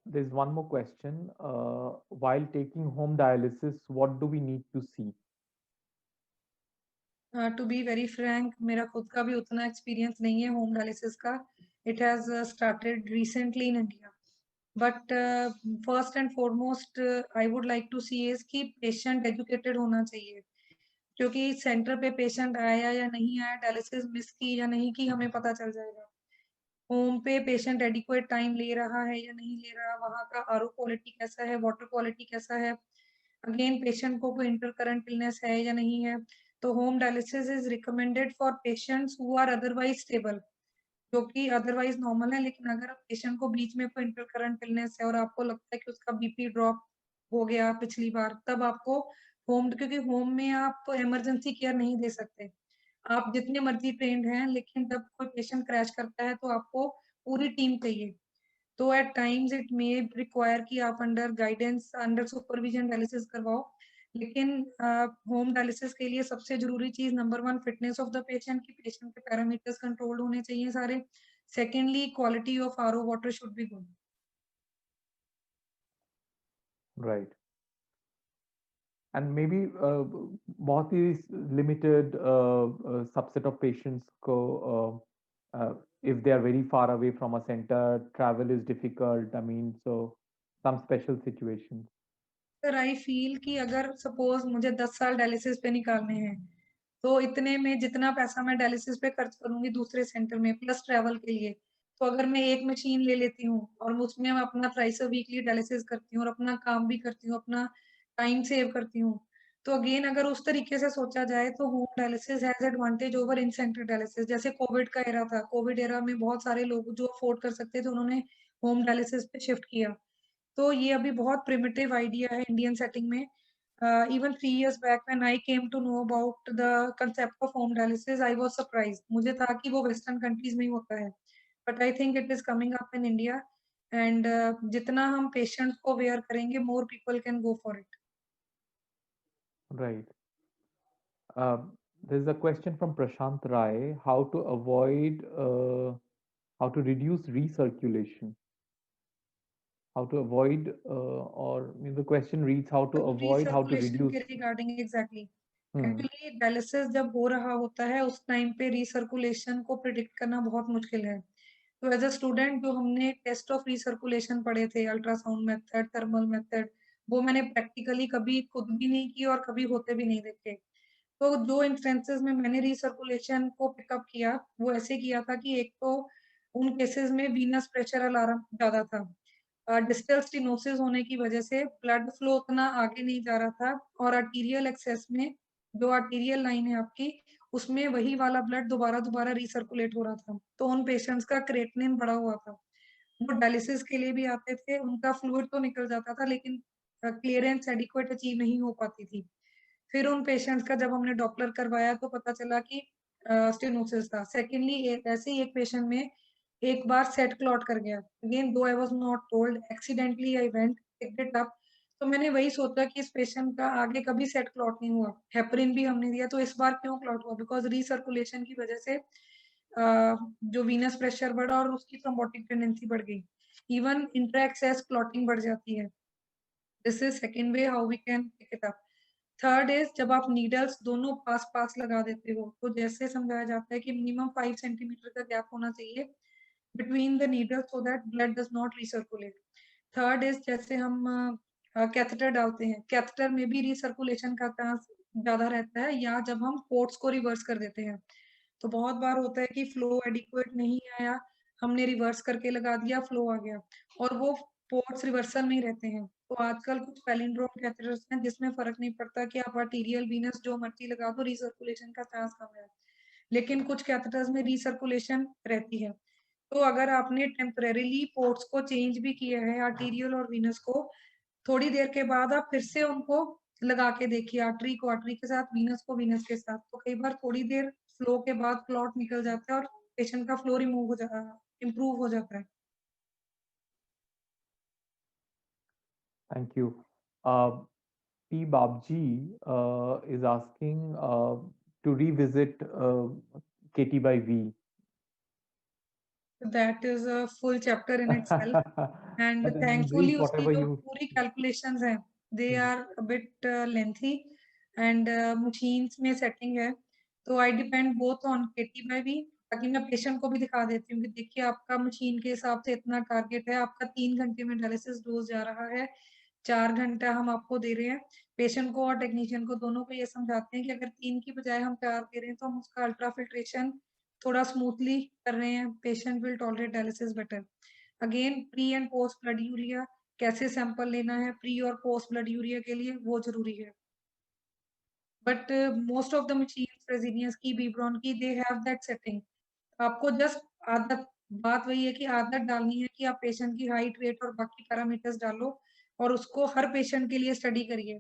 There's one more question. While taking home dialysis, what do we need to see? To be very frank, मेरा खुद का भी उतना एक्सपीरियंस नहीं है होम डायलिसिस का. It has started recently in India. But first and foremost I would like to see is कि पेशेंट एजुकेटेड होना चाहिए. क्योंकि सेंटर पे पेशेंट आया या नहीं आया, डायलिसिस मिस की या नहीं की, हमें पता चल जाएगा. होम पे पेशेंट एडिक्वेट टाइम ले रहा है या नहीं ले रहा, वहाँ का आरओ क्वालिटी कैसा है, वाटर क्वालिटी कैसा है, अगेन पेशेंट को कोई इंटरकरेंट इलनेस है या नहीं है. तो home dialysis is recommended for patients who are otherwise stable, जो कि अदरवाइज नॉर्मल है. लेकिन अगर पेशेंट को बीच में कोई इंटरकरेंट इलनेस है और आपको लगता है कि उसका बीपी ड्रॉप हो गया पिछली बार, तब आपको होम, क्योंकि होम में आप इमरजेंसी केयर नहीं दे सकते. आप जितने मर्जी ट्रेंड हैं, लेकिन जब कोई पेशेंट क्रैश करता है तो आपको पूरी टीम चाहिए. तो at times it may require कि आप under guidance, under supervision dialysis करवाओ. लेकिन होम डायलिसिस के लिए सबसे जरूरी चीज number 1 fitness of the patient, की पेशेंट के पैरामीटर्स कंट्रोल्ड होने चाहिए सारे. Secondly, quality of RO water should be good. Right. And maybe बहुत ही लिमिटेड सबसेट ऑफ पेशेंट्स को if they are very far away from a center, travel is difficult, I mean, so some special situations. Sir I feel कि अगर सपोज मुझे 10 साल डायलिसिस पे निकालने हैं, तो इतने में जितना पैसा मैं डायलिसिस पे खर्च करूंगी दूसरे सेंटर में प्लस ट्रैवल के लिए, तो अगर मैं एक मशीन ले लेती हूँ और उसमें मैं अपना थ्राइस वीकली डायलिसिस करती हूँ और अपना काम भी करती हूँ, अपना टाइम सेव करती हूँ, तो अगेन अगर उस तरीके से सोचा जाए तो home dialysis has advantage over in centre dialysis. जैसे कोविड का एरा था, कोविड एरा में बहुत सारे लोग जो अफोर्ड कर सकते थे उन्होंने होम डायलिसिस पे शिफ्ट किया. तो ये अभी बहुत प्रिमिटिव आइडिया है इंडियन सेटिंग में. Even 3 years back when I came to know about the concept of home dialysis, I was surprised. मुझे था कि वो वेस्टर्न कंट्रीज में ही होता है, but I think it is coming up in India. And जितना हम पेशेंट्स को अवेयर करेंगे, more people can go for it. Right. There's a question from Prashant Rai, how to avoid how to reduce recirculation, how to avoid or I mean, the question reads how to avoid, how to Recirculation reduce. के regarding exactly, Hmm. Actually dialysis जब हो रहा होता है उस टाइम पे रिसर्कुलेशन को प्रिडिक्ट करना बहुत मुश्किल है. तो एज अ स्टूडेंट जो हमने टेस्ट ऑफ रिसर्कुलेशन पढ़े थे, अल्ट्रासाउंड मेथड, थर्मल मेथड, वो मैंने प्रैक्टिकली कभी खुद भी नहीं की और कभी होते भी नहीं देखे. तो जो इंस्टेंसेस में मैंने रिसर्कुलेशन को पिकअप किया, वो ऐसे किया था कि एक तो उन केसेस में वीनस प्रेशर अलार्म ज्यादा था. डिस्टल स्टेनोसिस होने की वजह से ब्लड फ्लो उतना आगे नहीं जा रहा था, और आर्टीरियल एक्सेस में जो आर्टीरियल लाइन है आपकी, उसमें वही वाला ब्लड दोबारा दोबारा रिसर्कुलेट हो रहा था. तो उन पेशेंट्स का क्रिएटिनिन बढ़ा हुआ था. वो डायलिसिस के लिए भी आते थे, उनका फ्लूइड तो निकल जाता था लेकिन क्लियरेंस एडिक्वेट अचीव नहीं हो पाती थी. फिर उन पेशेंट्स का जब हमने डॉपलर करवाया तो पता चला कि स्टेनोसिस था. सेकेंडली, ऐसे ही एक पेशेंट में एक बार सेट क्लॉट कर गया. अगेन दो I was not told, accidentally I went picked it up. तो मैंने वही सोचा कि इस पेशेंट का आगे कभी सेट क्लॉट नहीं हुआ, हेपरिन भी हमने दिया, तो इस बार क्यों क्लॉट हुआ? बिकॉज रिसर्कुलेशन की वजह से जो वीनस प्रेशर बढ़ा और उसकी थ्रोम्बोटिक टेंडेंसी बढ़ गई. इवन इंट्रा एक्सेस क्लॉटिंग बढ़ जाती है. This is second way how we can pick it up. Third is जब आप नीडल्स दोनों पास पास लगा देते हो, तो जैसे समझाया जाता है कि मिनिमम 5 सेंटीमीटर का गैप होना चाहिए between the needles so that blood does not recirculate. Third is जैसे हम कैथेटर डालते हैं, कैथेटर में भी रिसर्कुलेशन का चांस ज्यादा रहता है, या जब हम पोर्ट्स को रिवर्स कर देते हैं. तो बहुत बार होता है कि फ्लो एडिक्वेट नहीं आया, हमने रिवर्स करके लगा दिया, फ्लो आ गया, और वो पोर्ट्स रिवर्सल में ही रहते हैं. तो आजकल कुछ पैलिंड्रोम कैथेटर्स हैं जिसमें फर्क नहीं पड़ता कि आप आर्टीरियल वीनस जो मर्जी लगा दो, रिसर्कुलेशन का चांस कम है. लेकिन कुछ कैथेटर्स में रिसर्कुलेशन रहती है. तो अगर आपने टेम्परेरीली पोर्ट्स को चेंज भी किया है, आर्टीरियल और वीनस को, थोड़ी देर के बाद आप फिर से उनको लगा के देखिए, आर्टरी को आर्टरी के साथ, वीनस को वीनस के साथ. तो कई बार थोड़ी देर फ्लो के बाद क्लॉट निकल जाता है और पेशेंट का फ्लो रिमूव हो जाता है, इम्प्रूव हो जाता है. Thank you. P. Babji is asking to revisit KT by V. That is a full chapter in itself. And But in thankfully brief, उसकी whatever जो you. पूरी calculations हैं, they are a bit lengthy and machines में setting है, तो I depend both on KT/V, ताकि मैं पेशेंट को भी दिखा देती हूँ कि देखिए आपका मशीन के हिसाब से इतना टारगेट है, आपका 3 घंटे में डायलिसिस डोज जा रहा है, 4 घंटा हम आपको दे रहे हैं। पेशेंट को और टेक्नीशियन को दोनों को ये समझाते हैं कि अगर 3 की बजाय हम 4 दे रहे हैं, तो हम उसका अल्ट्राफिल्ट्रेशन थोड़ा स्मूथली कर रहे हैं, patient will tolerate dialysis better. Again pre and post blood urea, कैसे सैंपल लेना है प्री और पोस्ट ब्लड यूरिया के लिए, वो जरूरी है। But most of the machines, resinous की, बीब्रॉन की, दे हैव दैट सेटिंग। आपको जस्ट आदत, बात वही है कि आदत डालनी है कि आप पेशेंट की हाइट, वेट और बाकी पैरामीटर्स डालो और उसको हर पेशेंट के लिए स्टडी करिए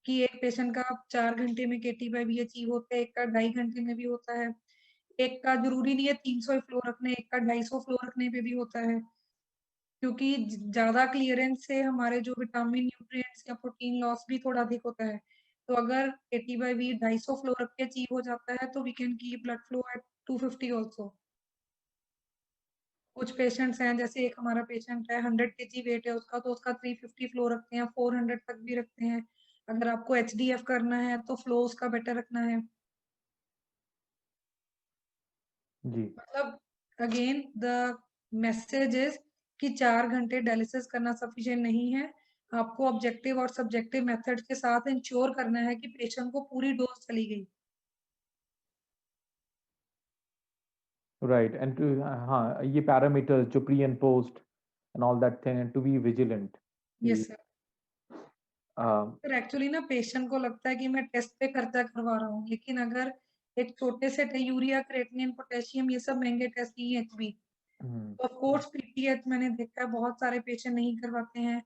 कि एक पेशेंट का 4 घंटे में KT/V अचीव होता है, एक का 2.5 घंटे में भी होता है, एक का जरूरी नहीं है 300 ही फ्लो रखने, एक का 250 फ्लो रखने पे भी होता है, क्योंकि ज्यादा क्लियरेंस से हमारे जो विटामिन, न्यूट्रिएंट्स या प्रोटीन लॉस भी थोड़ा अधिक होता है। तो अगर KT/V 250 फ्लो रख के अचीव हो जाता है तो we can keep blood flow at 250 also. कुछ पेशेंट्स हैं, जैसे एक हमारा पेशेंट है 100 kg वेट है उसका, तो उसका 350 फ्लो रखते हैं, 400 तक भी रखते हैं। अगर आपको HDF करना है तो फ्लो उसका बेटर रखना है। जी। मतलब अगेन द मैसेज इज कि 4 घंटे डायलिसिस करना सफिशिएंट नहीं है। आपको ऑब्जेक्टिव और सब्जेक्टिव मेथड के साथ इंश्योर करना है कि पेशेंट को पूरी डोज चली गई। राइट एंड टू, हाँ, ये पैरामीटर्स जो pre and post and all that thing and to be vigilant कि यस सर। सर एक्चुअली ना पेशेंट को लगता है कि मैं टेस्ट पे खर्चा करवा रहा हूँ, लेकिन अगर एक छोटे से यूरिया, क्रेटिनिन, पोटेशियम, ये सब महंगे टेस्ट नहीं है HB। तो ऑफ कोर्स PTH मैंने देखा है बहुत सारे पेशेंट नहीं करवाते हैं,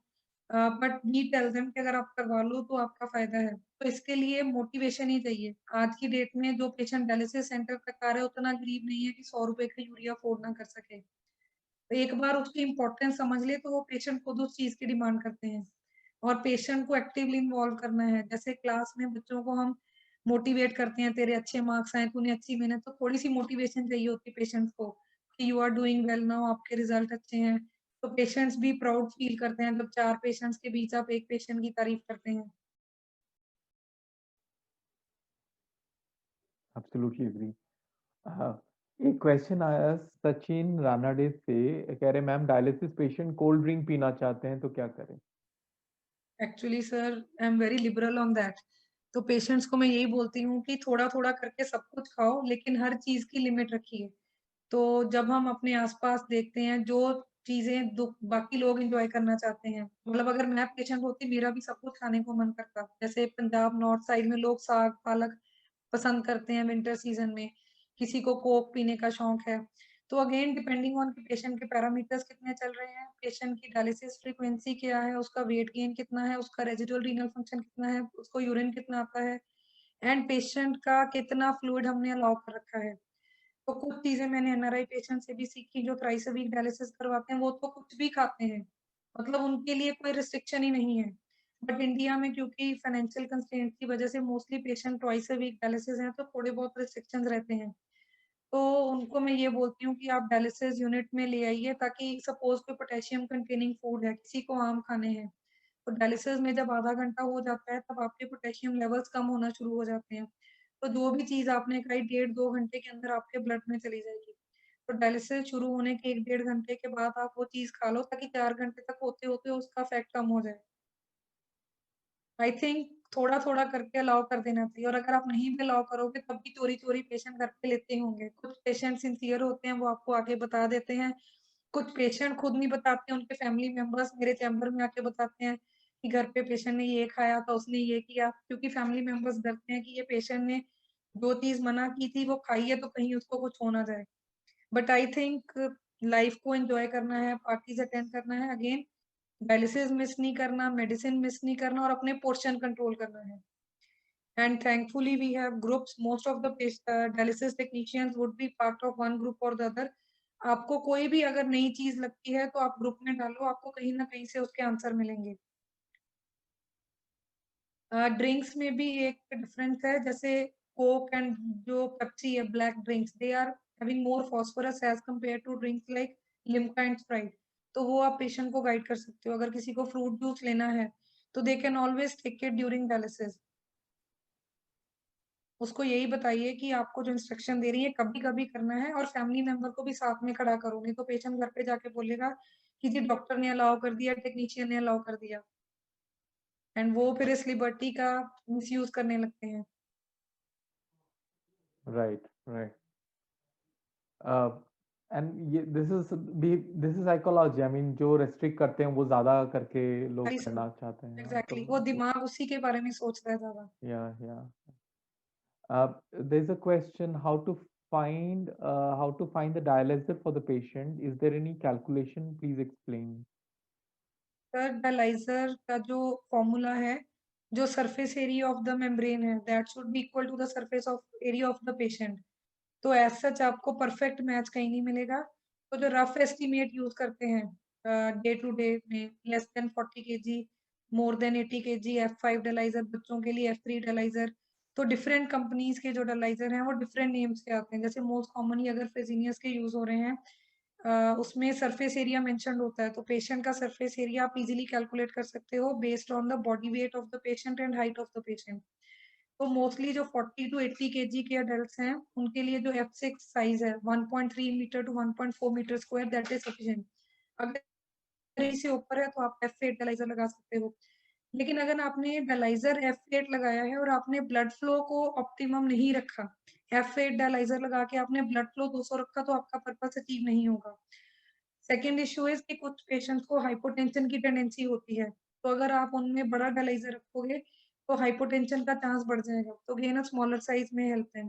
बट वी टेल देम कि अगर आप करवा लो तो आपका फायदा है। तो इसके लिए मोटिवेशन ही चाहिए। आज की डेट में जो पेशेंट डायलिसिस सेंटर तक आ रहा है उतना गरीब नहीं है कि 100 रुपए का यूरिया अफोर्ड ना कर सके। तो एक बार उसकी इम्पोर्टेंस समझ ले तो वो पेशेंट खुद उस चीज की डिमांड करते हैं। और पेशेंट को एक्टिवली इन्वॉल्व करना है। जैसे क्लास में बच्चों को हम मोटिवेट करते हैं, तेरे अच्छे मार्क्स आए, तूने अच्छी मेहनत, तो थोड़ी सी मोटिवेशन चाहिए होती है पेशेंट्स को कि you are doing well now, आपके रिजल्ट अच्छे हैं। तो पेशेंट्स भी प्राउड फील करते हैं जब 4 पेशेंट्स के बीच आप एक पेशेंट की तारीफ करते हैं। Absolutely agree. हाँ, एक क्वेश्चन आया सचिन रानाडे से, कह रहे ma'am dialysis patient cold drink पीना चाहते हैं तो क्या करें? Actually sir I am very liberal on that. तो पेशेंट्स को मैं यही बोलती हूँ कि थोड़ा थोड़ा करके सब कुछ खाओ, लेकिन हर चीज की लिमिट रखिए। तो जब हम अपने आसपास देखते हैं जो चीजें बाकी लोग एंजॉय करना चाहते हैं, मतलब अगर मैं पेशेंट होती मेरा भी सब कुछ खाने को मन करता। जैसे पंजाब नॉर्थ साइड में लोग साग पालक पसंद करते हैं विंटर सीजन में, किसी को कोक पीने का शौक है। तो अगेन डिपेंडिंग ऑन पेशेंट के पैरामीटर्स कितने चल रहे हैं, पेशेंट की डायलिसिस फ्रीक्वेंसी क्या है, उसका वेट गेन कितना है, उसका रेजिडुअल रीनल फंक्शन कितना है, उसको यूरिन कितना आता है, एंड पेशेंट का कितना फ्लूइड हमने अलाउ कर रखा है। तो कुछ चीजें मैंने NRI पेशेंट से भी सीखी जो थ्राइस अ वीक डायलिसिस करवाते हैं, वो तो कुछ भी खाते हैं, मतलब उनके लिए कोई रिस्ट्रिक्शन ही नहीं है। बट इंडिया में क्योंकि फाइनेंशियल कंस्ट्रेंट की वजह से mostly patient twice a week dialysis हैं, तो थोड़े बहुत रिस्ट्रिक्शंस रहते हैं। तो उनको मैं ये बोलती हूँ कि आप डायलिसिस यूनिट में ले आइए, ताकि सपोज कोई पोटेशियम कंटेनिंग फूड है, किसी को आम खाने हैं, तो डायलिसिस में जब आधा घंटा हो जाता है तब आपके पोटेशियम लेवल्स कम होना शुरू हो जाते हैं। तो जो भी चीज आपने खाई 1.5-2 घंटे के अंदर आपके ब्लड में चली जाएगी। तो डायलिसिस शुरू होने के 1-1.5 घंटे के बाद आप वो चीज खा लो, ताकि 4 घंटे तक होते होते उसका इफेक्ट कम हो जाए। आई थिंक थोड़ा थोड़ा करके अलाउ कर देना चाहिए, और अगर आप नहीं भी अलाउ करोगे तब भी चोरी चोरी पेशेंट घर पे लेते ही होंगे। कुछ पेशेंट सिंसियर होते हैं, वो आपको आके बता देते हैं। कुछ पेशेंट खुद नहीं बताते, उनके फैमिली मेंबर्स मेरे चैम्बर में आके बताते हैं कि घर पे पेशेंट ने ये खाया था, उसने ये किया, क्योंकि फैमिली मेंबर्स डरते हैं कि ये पेशेंट ने जो चीज मना की थी वो खाई है तो कहीं उसको कुछ हो ना जाए। बट आई थिंक लाइफ को एंजॉय करना है, पार्टीज अटेंड करना है, अगेन डायलिसिस मिस नहीं करना, मेडिसिन मिस नहीं करना, और अपने पोर्शन कंट्रोल करना है। And thankfully we have groups, most of the dialysis technicians would be part of one group और द अदर। आपको कोई भी अगर नई चीज लगती है तो आप ग्रुप में डालो, आपको कहीं ना कहीं से उसके आंसर मिलेंगे। ड्रिंक्स में भी एक डिफरेंस है, जैसे कोक एंड जो पेप्सी है, black drinks, they are having more phosphorus as compare to drinks like Limca and Sprite. तो वो आप पेशेंट को गाइड कर सकते हो। अगर किसी को फ्रूट जूस लेना है तो they can always take it during dialysis. उसको यही बताइए कि आपको जो इंस्ट्रक्शन दे रही है कभी-कभी करना है, और फैमिली मेंबर को भी साथ में खड़ा करो, नहीं तो पेशेंट घर पे जाके बोलेगा कि जी डॉक्टर ने अलाउ कर दिया, टेक्नीशियन ने अलाउ कर दिया, एंड वो फिर इस लिबर्टी का मिसयूज करने लगते हैं। Right, right. एंड ये this is psychology, I mean जो रेस्ट्रिक्ट करते हैं वो ज्यादा करके लोग वही सर, करना चाहते हैं, तो एग्जैक्टली वो दिमाग उसी के बारे में सोचता है ज्यादा। या there's a question how to find the dialyzer for the patient. Is there any calculation? Please explain. Sir dialyser का जो फॉर्मूला है, जो surface area of the membrane है, that should be equal to the surface of area of the patient. तो एज सच आपको परफेक्ट मैच कहीं नहीं मिलेगा। तो जो रफ एस्टिमेट यूज करते हैं डे टू डे में, less than 40 kg, more than 80 kg, F5 dialyser बच्चों के लिए, F3 डायलाइजर। तो डिफरेंट कंपनीज के जो डायलाइजर हैं वो डिफरेंट नेम्स के आते हैं। जैसे मोस्ट कॉमनली अगर फ्रेजिनियस के यूज हो रहे हैं, उसमें सरफेस एरिया मेंशन्ड होता है, तो पेशेंट का सरफेस एरिया आप इजीली कैलकुलेट कर सकते हो based on the body weight of the patient and height of the patient. तो मोस्टली जो 40 to 80 kg के अडल्ट हैं उनके लिए जो F6 साइज है 1.3 metre to 1.4 metre square, that is sufficient. अगर इससे ऊपर है तो आप F8 डायलाइजर लगा सकते हो। लेकिन अगर आपने डायलाइजर F8 लगाया है और आपने ब्लड फ्लो को ऑप्टिमम नहीं रखा, F8 डायलाइजर लगा के आपने ब्लड फ्लो 200 रखा, तो आपका पर्पस अचीव नहीं होगा। सेकेंड इश्यू इज कि कुछ पेशेंट्स को हाइपोटेंशन की टेंडेंसी होती है, तो अगर आप उनमें बड़ा डायलाइजर रखोगे तो हाइपोटेंशन का चांस बढ़ जाएगा, तो अगेन स्मॉलर साइज में हेल्प है।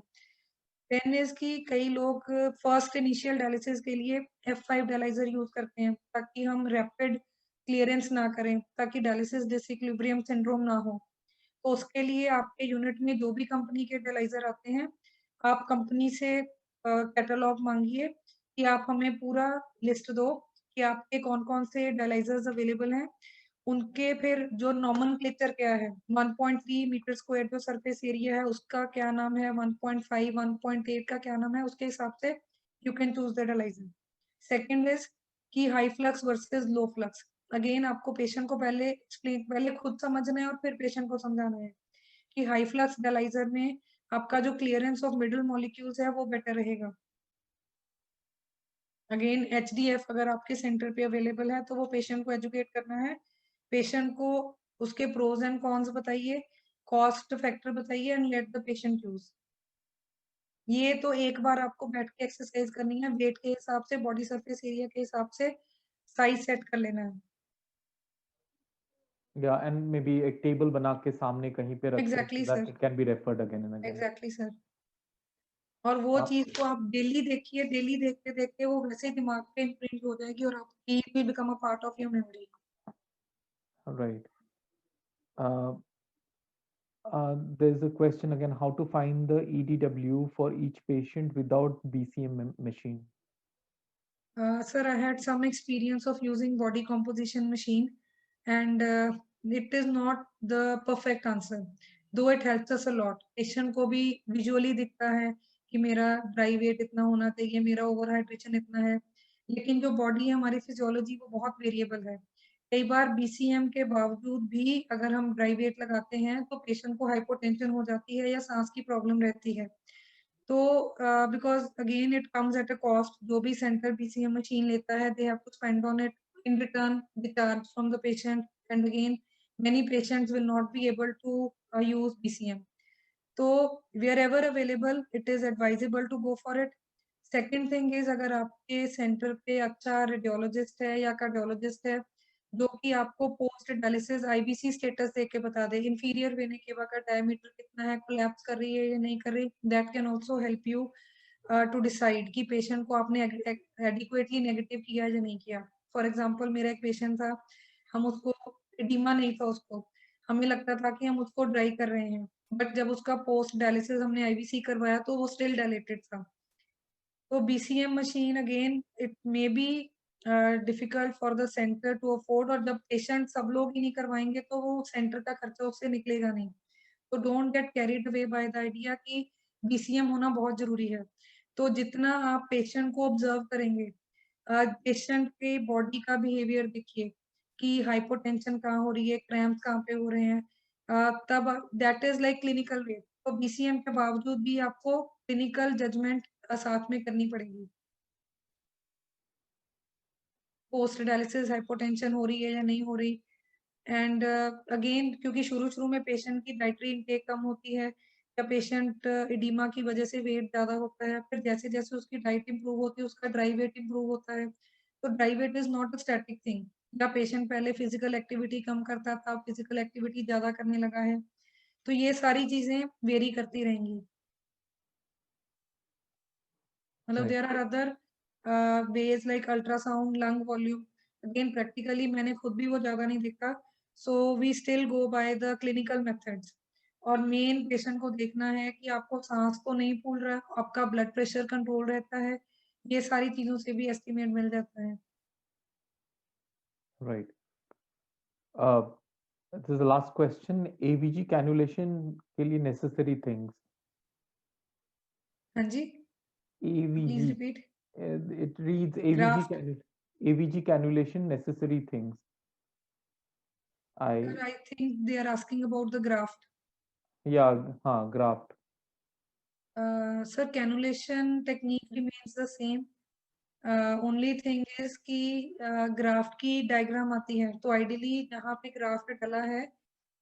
देन इज कि कई लोग फर्स्ट इनिशियल डायलिसिस के लिए F5 डायलाइजर यूज करते हैं ताकि हम रैपिड क्लियरेंस ना करें, ताकि डायलिसिस डिसइक्विलिब्रियम सिंड्रोम ना हो। तो उसके लिए आपके यूनिट में जो भी कंपनी के डायलाइजर आते हैं, आप कंपनी से कैटलॉग मांगिए कि आप हमें पूरा लिस्ट दो कि आपके कौन-कौन से डायलाइजर्स अवेलेबल हैं। उनके फिर जो नोमेनक्लेचर क्या है, 1.3 मीटर स्क्वायर जो सरफेस एरिया है उसका क्या नाम है, 1.5, 1.8 का क्या नाम है, उसके हिसाब से you can choose the dialyser. Second is कि हाई फ्लक्स वर्सेस लो फ्लक्स। अगेन आपको पेशेंट को पहले खुद समझना है और फिर पेशेंट को समझाना है कि हाई फ्लक्स डायलाइजर में आपका जो क्लियरेंस ऑफ मिडल मॉलिक्यूल्स है वो बेटर रहेगा। अगेन HDF अगर आपके सेंटर पे अवेलेबल है तो वो पेशेंट को एजुकेट करना है। पेशेंट को उसके प्रोज एंड कॉन्स बताइए, कॉस्ट फैक्टर बताइए, and let the patient choose. ये तो एक बार आपको बैठ के एक्सरसाइज करनी है, वेट के हिसाब से, बॉडी सरफेस एरिया के हिसाब से साइज सेट कर लेना है। या एंड मे बी एक टेबल बना के सामने कहीं पे रखें exactly so that sir, it can be referred again and again. Exactly sir. और वो चीज को आप डेली देखिए, डेली देखते देखते वो वैसे दिमाग पे इम्प्रिंट हो जाएगी और आपकी will become a part of your memory. Right. Uh, there's a question again, how to find the EDW for each patient without BCM machine. Sir, I had some experience of using body composition machine, and it is not the perfect answer, though it helps us a lot. Patient को भी visually दिखता है कि मेरा dry weight इतना होना चाहिए, मेरा overhydration इतना है, लेकिन जो body है हमारी physiology वो बहुत variable है। कई बार BCM के बावजूद भी अगर हम dry weight लगाते हैं तो patient को hypotension हो जाती है या सांस की problem रहती है। तो because again it comes at a cost, जो भी सेंटर BCM मशीन लेता है they have to spend on it, in return the charge from the patient, and again many patients will not be able to use BCM. तो wherever available it is advisable to go for it. Second thing is अगर आपके सेंटर पे अच्छा रेडियोलॉजिस्ट है या कार्डियोलॉजिस्ट है जो कि आपको पोस्ट डायलिसिस IBC स्टेटस देख के बता दे, इंफीरियर वेने केवा का डायमीटर कितना है, कोलैप्स कर रही है या नहीं कर रही, that can also help you to decide कि पेशेंट को आपने एडिक्वेटली नेगेटिव किया या नहीं किया। फॉर एग्जांपल मेरा एक पेशेंट था, हम उसको एडिमा नहीं था उसको, हमें लगता था कि हम उसको ड्राई कर रहे हैं, बट जब उसका पोस्ट डायलिसिस हमने IBC करवाया तो वो स्टिल डायलेटेड था। तो BCM machine again it may be difficult for the centre to afford, और जब पेशेंट सब लोग ही नहीं करवाएंगे तो वो सेंटर का खर्चा उससे निकलेगा नहीं। तो don't get carried away by the idea कि BCM होना बहुत जरूरी है। तो जितना आप पेशेंट को ऑब्जर्व करेंगे, पेशेंट के बॉडी का बिहेवियर देखिए कि हाइपोटेंशन कहाँ हो रही है, क्रैम्प्स कहाँ पे हो रहे हैं, तब दैट इज लाइक क्लिनिकल वे। तो बीसीएम के बावजूद भी आपको क्लिनिकल जजमेंट साथ में करनी पड़ेगी। पोस्ट डायलिसिस हाइपोटेंशन हो रही है या नहीं हो रही। एंड अगेन क्योंकि शुरू-शुरू में पेशेंट की डाइटरी इनटेक कम होती है या पेशेंट एडिमा की वजह से वेट ज़्यादा होता है, फिर जैसे-जैसे उसकी डाइट इम्प्रूव होती है, उसका ड्राई वेट इम्प्रूव होता है। तो dry weight is not a static thing. या पेशेंट पहले फिजिकल एक्टिविटी कम करता था, फिजिकल एक्टिविटी ज़्यादा करने लगा है। तो ये सारी चीज़ें वेरी करती रहेंगी। मतलब right. There are other ways like ultrasound, lung volume. Again practically मैंने खुद भी वो ज़्यादा नहीं देखा। So we still go by the clinical methods. और मेन पेशेंट को देखना है कि आपको साँस तो नहीं फूल रहा, आपका ब्लड प्रेशर कंट्रोल रहता है। ये सारी चीज़ों से भी एस्टीमेट मिल जाता है। Right. This is the last question, AVG cannulation के लिए नेसेसरी थिंग्स। हाँ जी, please AVG, repeat. it reads graft. AVG cannulation necessary things. I, I think they are asking about the graft. yeah, हाँ, graft. Sir cannulation technique remains the same. Only thing is कि ग्राफ्ट की डायग्राम आती है, तो आइडियली जहाँ पे ग्राफ्ट डाला है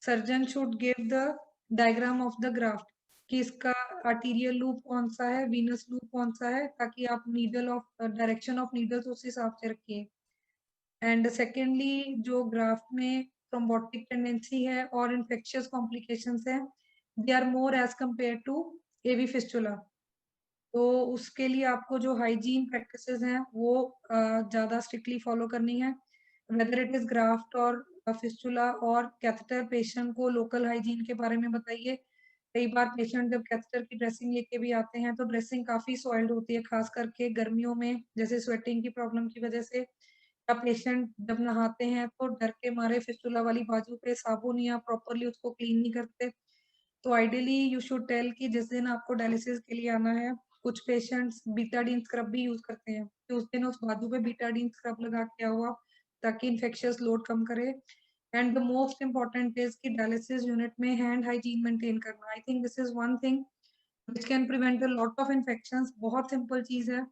surgeon should give the diagram of the graft कि इसका आर्टीरियल लूप कौन सा है, वीनस लूप कौन सा है, ताकि आप needle of direction of needles उस हिसाब से रखिए। एंड सेकेंडली जो ग्राफ्ट में थ्रोम्बोटिक टेंडेंसी है और इन्फेक्शियस कॉम्प्लिकेशंस है, they are more as compare to AV fistula. तो उसके लिए आपको जो हाइजीन प्रैक्टिसेस हैं वो ज़्यादा स्ट्रिक्टली फॉलो करनी है। वेदर इट इज़ ग्राफ्ट और फिस्टुला और कैथेटर, पेशेंट को लोकल हाइजीन के बारे में बताइए। कई बार पेशेंट जब कैथेटर की ड्रेसिंग लेके भी आते हैं तो ड्रेसिंग काफ़ी सॉइल्ड होती है, खास करके गर्मियों में जैसे स्वेटिंग की प्रॉब्लम की वजह से। या पेशेंट जब नहाते हैं तो डर के मारे फिस्टुला वाली बाजू पे साबुन या प्रॉपरली उसको क्लीन नहीं करते। तो आइडियली यू शुड टेल कि जिस दिन आपको डायलिसिस के लिए आना है, कुछ पेशेंट्स बीटाडीन स्क्रब भी यूज करते हैं, तो उस दिन उस बाजू पे बीटाडीन स्क्रब लगा के आओ आप, ताकि इन्फेक्शियस लोड कम करे। And the most important is कि डायलिसिस यूनिट में हैंड हाइजीन मेंटेन करना। I think this is one thing which can prevent a lot of infections. बहुत सिंपल चीज है।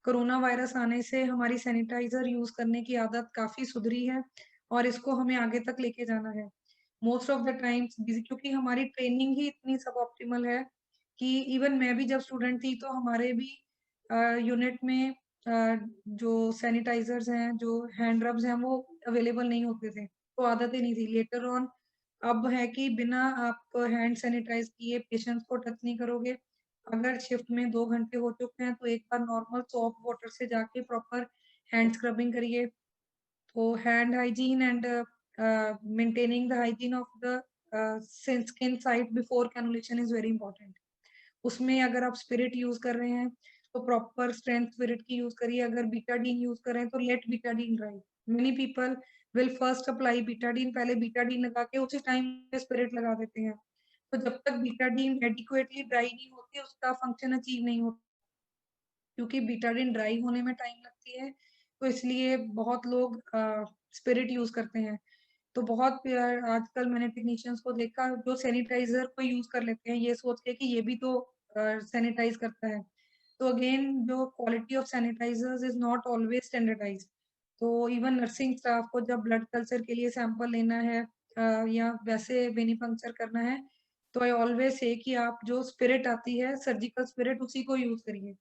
कोरोना वायरस आने से हमारी सैनिटाइजर यूज करने की आदत काफी सुधरी है और इसको हमें आगे तक लेके जाना है। मोस्ट ऑफ द टाइम्स क्योंकि हमारी ट्रेनिंग ही इतनी सब ऑप्टिमल है कि इवन मैं भी जब स्टूडेंट थी तो हमारे भी यूनिट में जो सैनिटाइजर्स हैं, जो हैंड रब्स हैं, वो अवेलेबल नहीं होते थे, तो आदत ही नहीं थी। लेटर ऑन अब है कि बिना आप हैंड सैनिटाइज किए पेशेंट्स को टच नहीं करोगे। अगर शिफ्ट में 2 घंटे हो चुके हैं तो एक बार नॉर्मल सॉप वाटर से जाके प्रॉपर हैंड स्क्रबिंग करिए। तो hand hygiene and maintaining the hygiene of the skin site before cannulation is very important. उसमें अगर आप स्पिरिट यूज कर रहे हैं तो प्रॉपर स्ट्रेंथ स्पिरिट की यूज करिए। अगर बीटाडीन यूज कर रहे हैं तो let betadine dry. Many people will first apply betadine, पहले बीटाडीन लगा के उसी टाइम पे स्पिरिट लगा देते हैं। तो जब तक बीटाडीन एडिक्वेटली ड्राई नहीं होती उसका फंक्शन अचीव नहीं होता, क्योंकि बीटाडीन ड्राई होने में टाइम लगती है। तो इसलिए बहुत लोग स्पिरिट यूज करते हैं। तो बहुत आजकल मैंने टेक्नीशियंस को देखा जो सैनिटाइजर को यूज कर लेते हैं ये सोच के कि ये भी तो सैनिटाइज करता है। तो अगेन जो quality of sanitisers is not always standardised. तो इवन नर्सिंग स्टाफ को जब ब्लड कल्चर के लिए सैंपल लेना है या वैसे वेनिपंक्चर करना है, तो आई ऑलवेज से कि आप जो स्पिरिट आती है सर्जिकल स्पिरिट उसी को यूज करिए।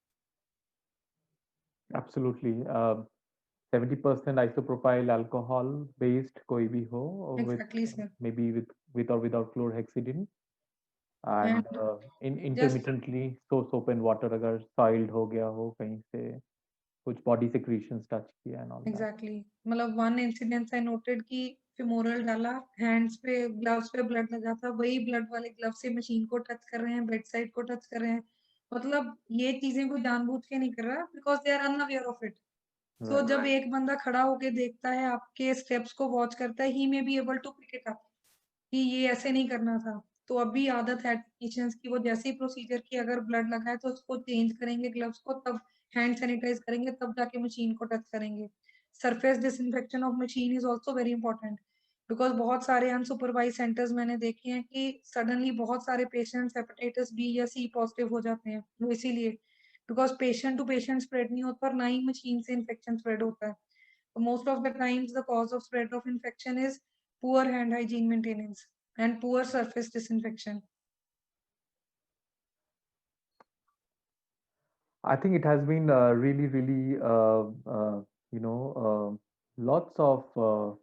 Absolutely. 70% isopropyl alcohol based कोई भी हो, with exactly sir. maybe with or without chlorhexidine, and and in just intermittently soap and water अगर soiled हो गया हो कहीं से, कुछ body secretions touch किया and all that. एग्जैक्टली मतलब वन इंसिडेंस आई नोटेड कि फिमोरल डाला, हैंड्स पे ग्लव्स पे ब्लड लगा था, वही ब्लड वाले ग्लव से मशीन को टच कर रहे हैं, बेड साइड को टच कर रहे हैं। मतलब ये चीजें कोई जानबूझ के नहीं कर रहा, because they are unaware of it. So Right. जब एक बंदा खड़ा होके देखता है, आपके स्टेप्स को वॉच करता है, he may be able to pick it up कि ये ऐसे नहीं करना था। तो अभी आदत है टेक्नीशियंस की, वो जैसे ही प्रोसीजर की अगर ब्लड लगा है तो उसको चेंज करेंगे ग्लव्स को, तब हैंड सैनिटाइज करेंगे, तब जाके मशीन को टच करेंगे। Surface disinfection of machine is also very important. Because बहुत सारे अनसुपरवाइज सेंटर्स मैंने देखे हैं कि सडनली बहुत सारे पेशेंट्स हेपेटाइटिस बी या सी पॉजिटिव हो जाते हैं, वो इसीलिए because patient to patient spread नहीं होता और ना ही मशीन से इन्फेक्शन स्प्रेड होता है. Most of the times the cause of spread of infection is poor hand hygiene maintenance and poor surface disinfection. I think it has been really, lots of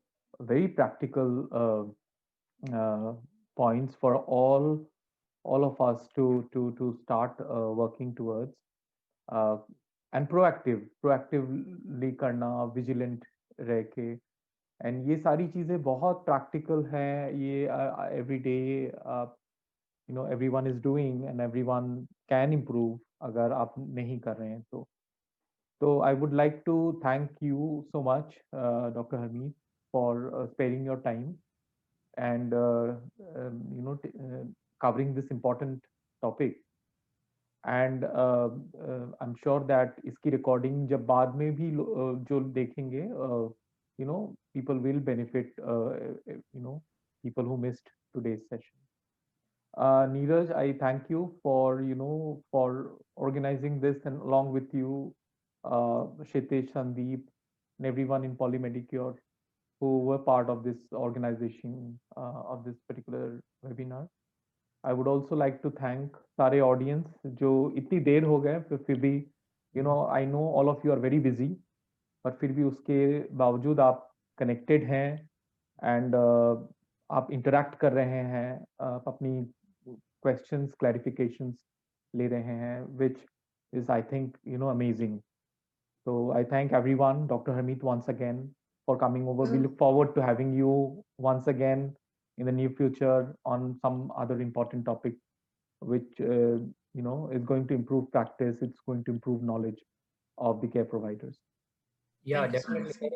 very practical points for all of us to start working towards. And proactively करना, vigilant रह के, and ये सारी चीजें बहुत practical हैं. ये every day everyone is doing and everyone can improve अगर आप नहीं कर रहे हैं तो. So I would like to thank you so much, Dr. Harmeet, for sparing your time and covering this important topic. And I'm sure that इसकी recording जब बाद में भी जो देखेंगे, people will benefit, people who missed today's session. Neeraj, I thank you for organizing this, and along with you, Kshitij, Sandeep, and everyone in Polymedicure who were part of this organization of this particular webinar. I would also like to thank सारे audience जो इतनी देर हो गए फिर भी, I know all of you are very busy, पर फिर भी उसके बावजूद आप connected हैं and आप interact कर रहे हैं, आप अपनी questions, clarifications ले रहे हैं, which is, I think, amazing. So I thank everyone, Dr. Harmeet, once again for coming over. We look forward to having you once again in the near future on some other important topic, which is going to improve practice. It's going to improve knowledge of the care providers. Yeah, definitely.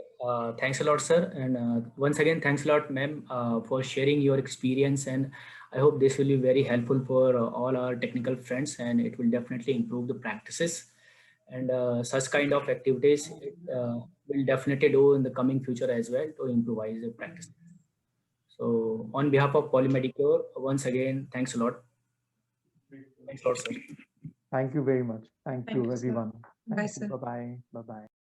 Thanks a lot, sir. And once again, thanks a lot, ma'am, for sharing your experience. And I hope this will be very helpful for all our technical friends, and it will definitely improve the practices. And such kind of activities will definitely do in the coming future as well to improvise the practice. So on behalf of Polymedicure, once again, thanks a lot. Thanks a lot, sir. Thank you very much. Thank you, everyone. Bye, sir. Bye-bye. Bye-bye.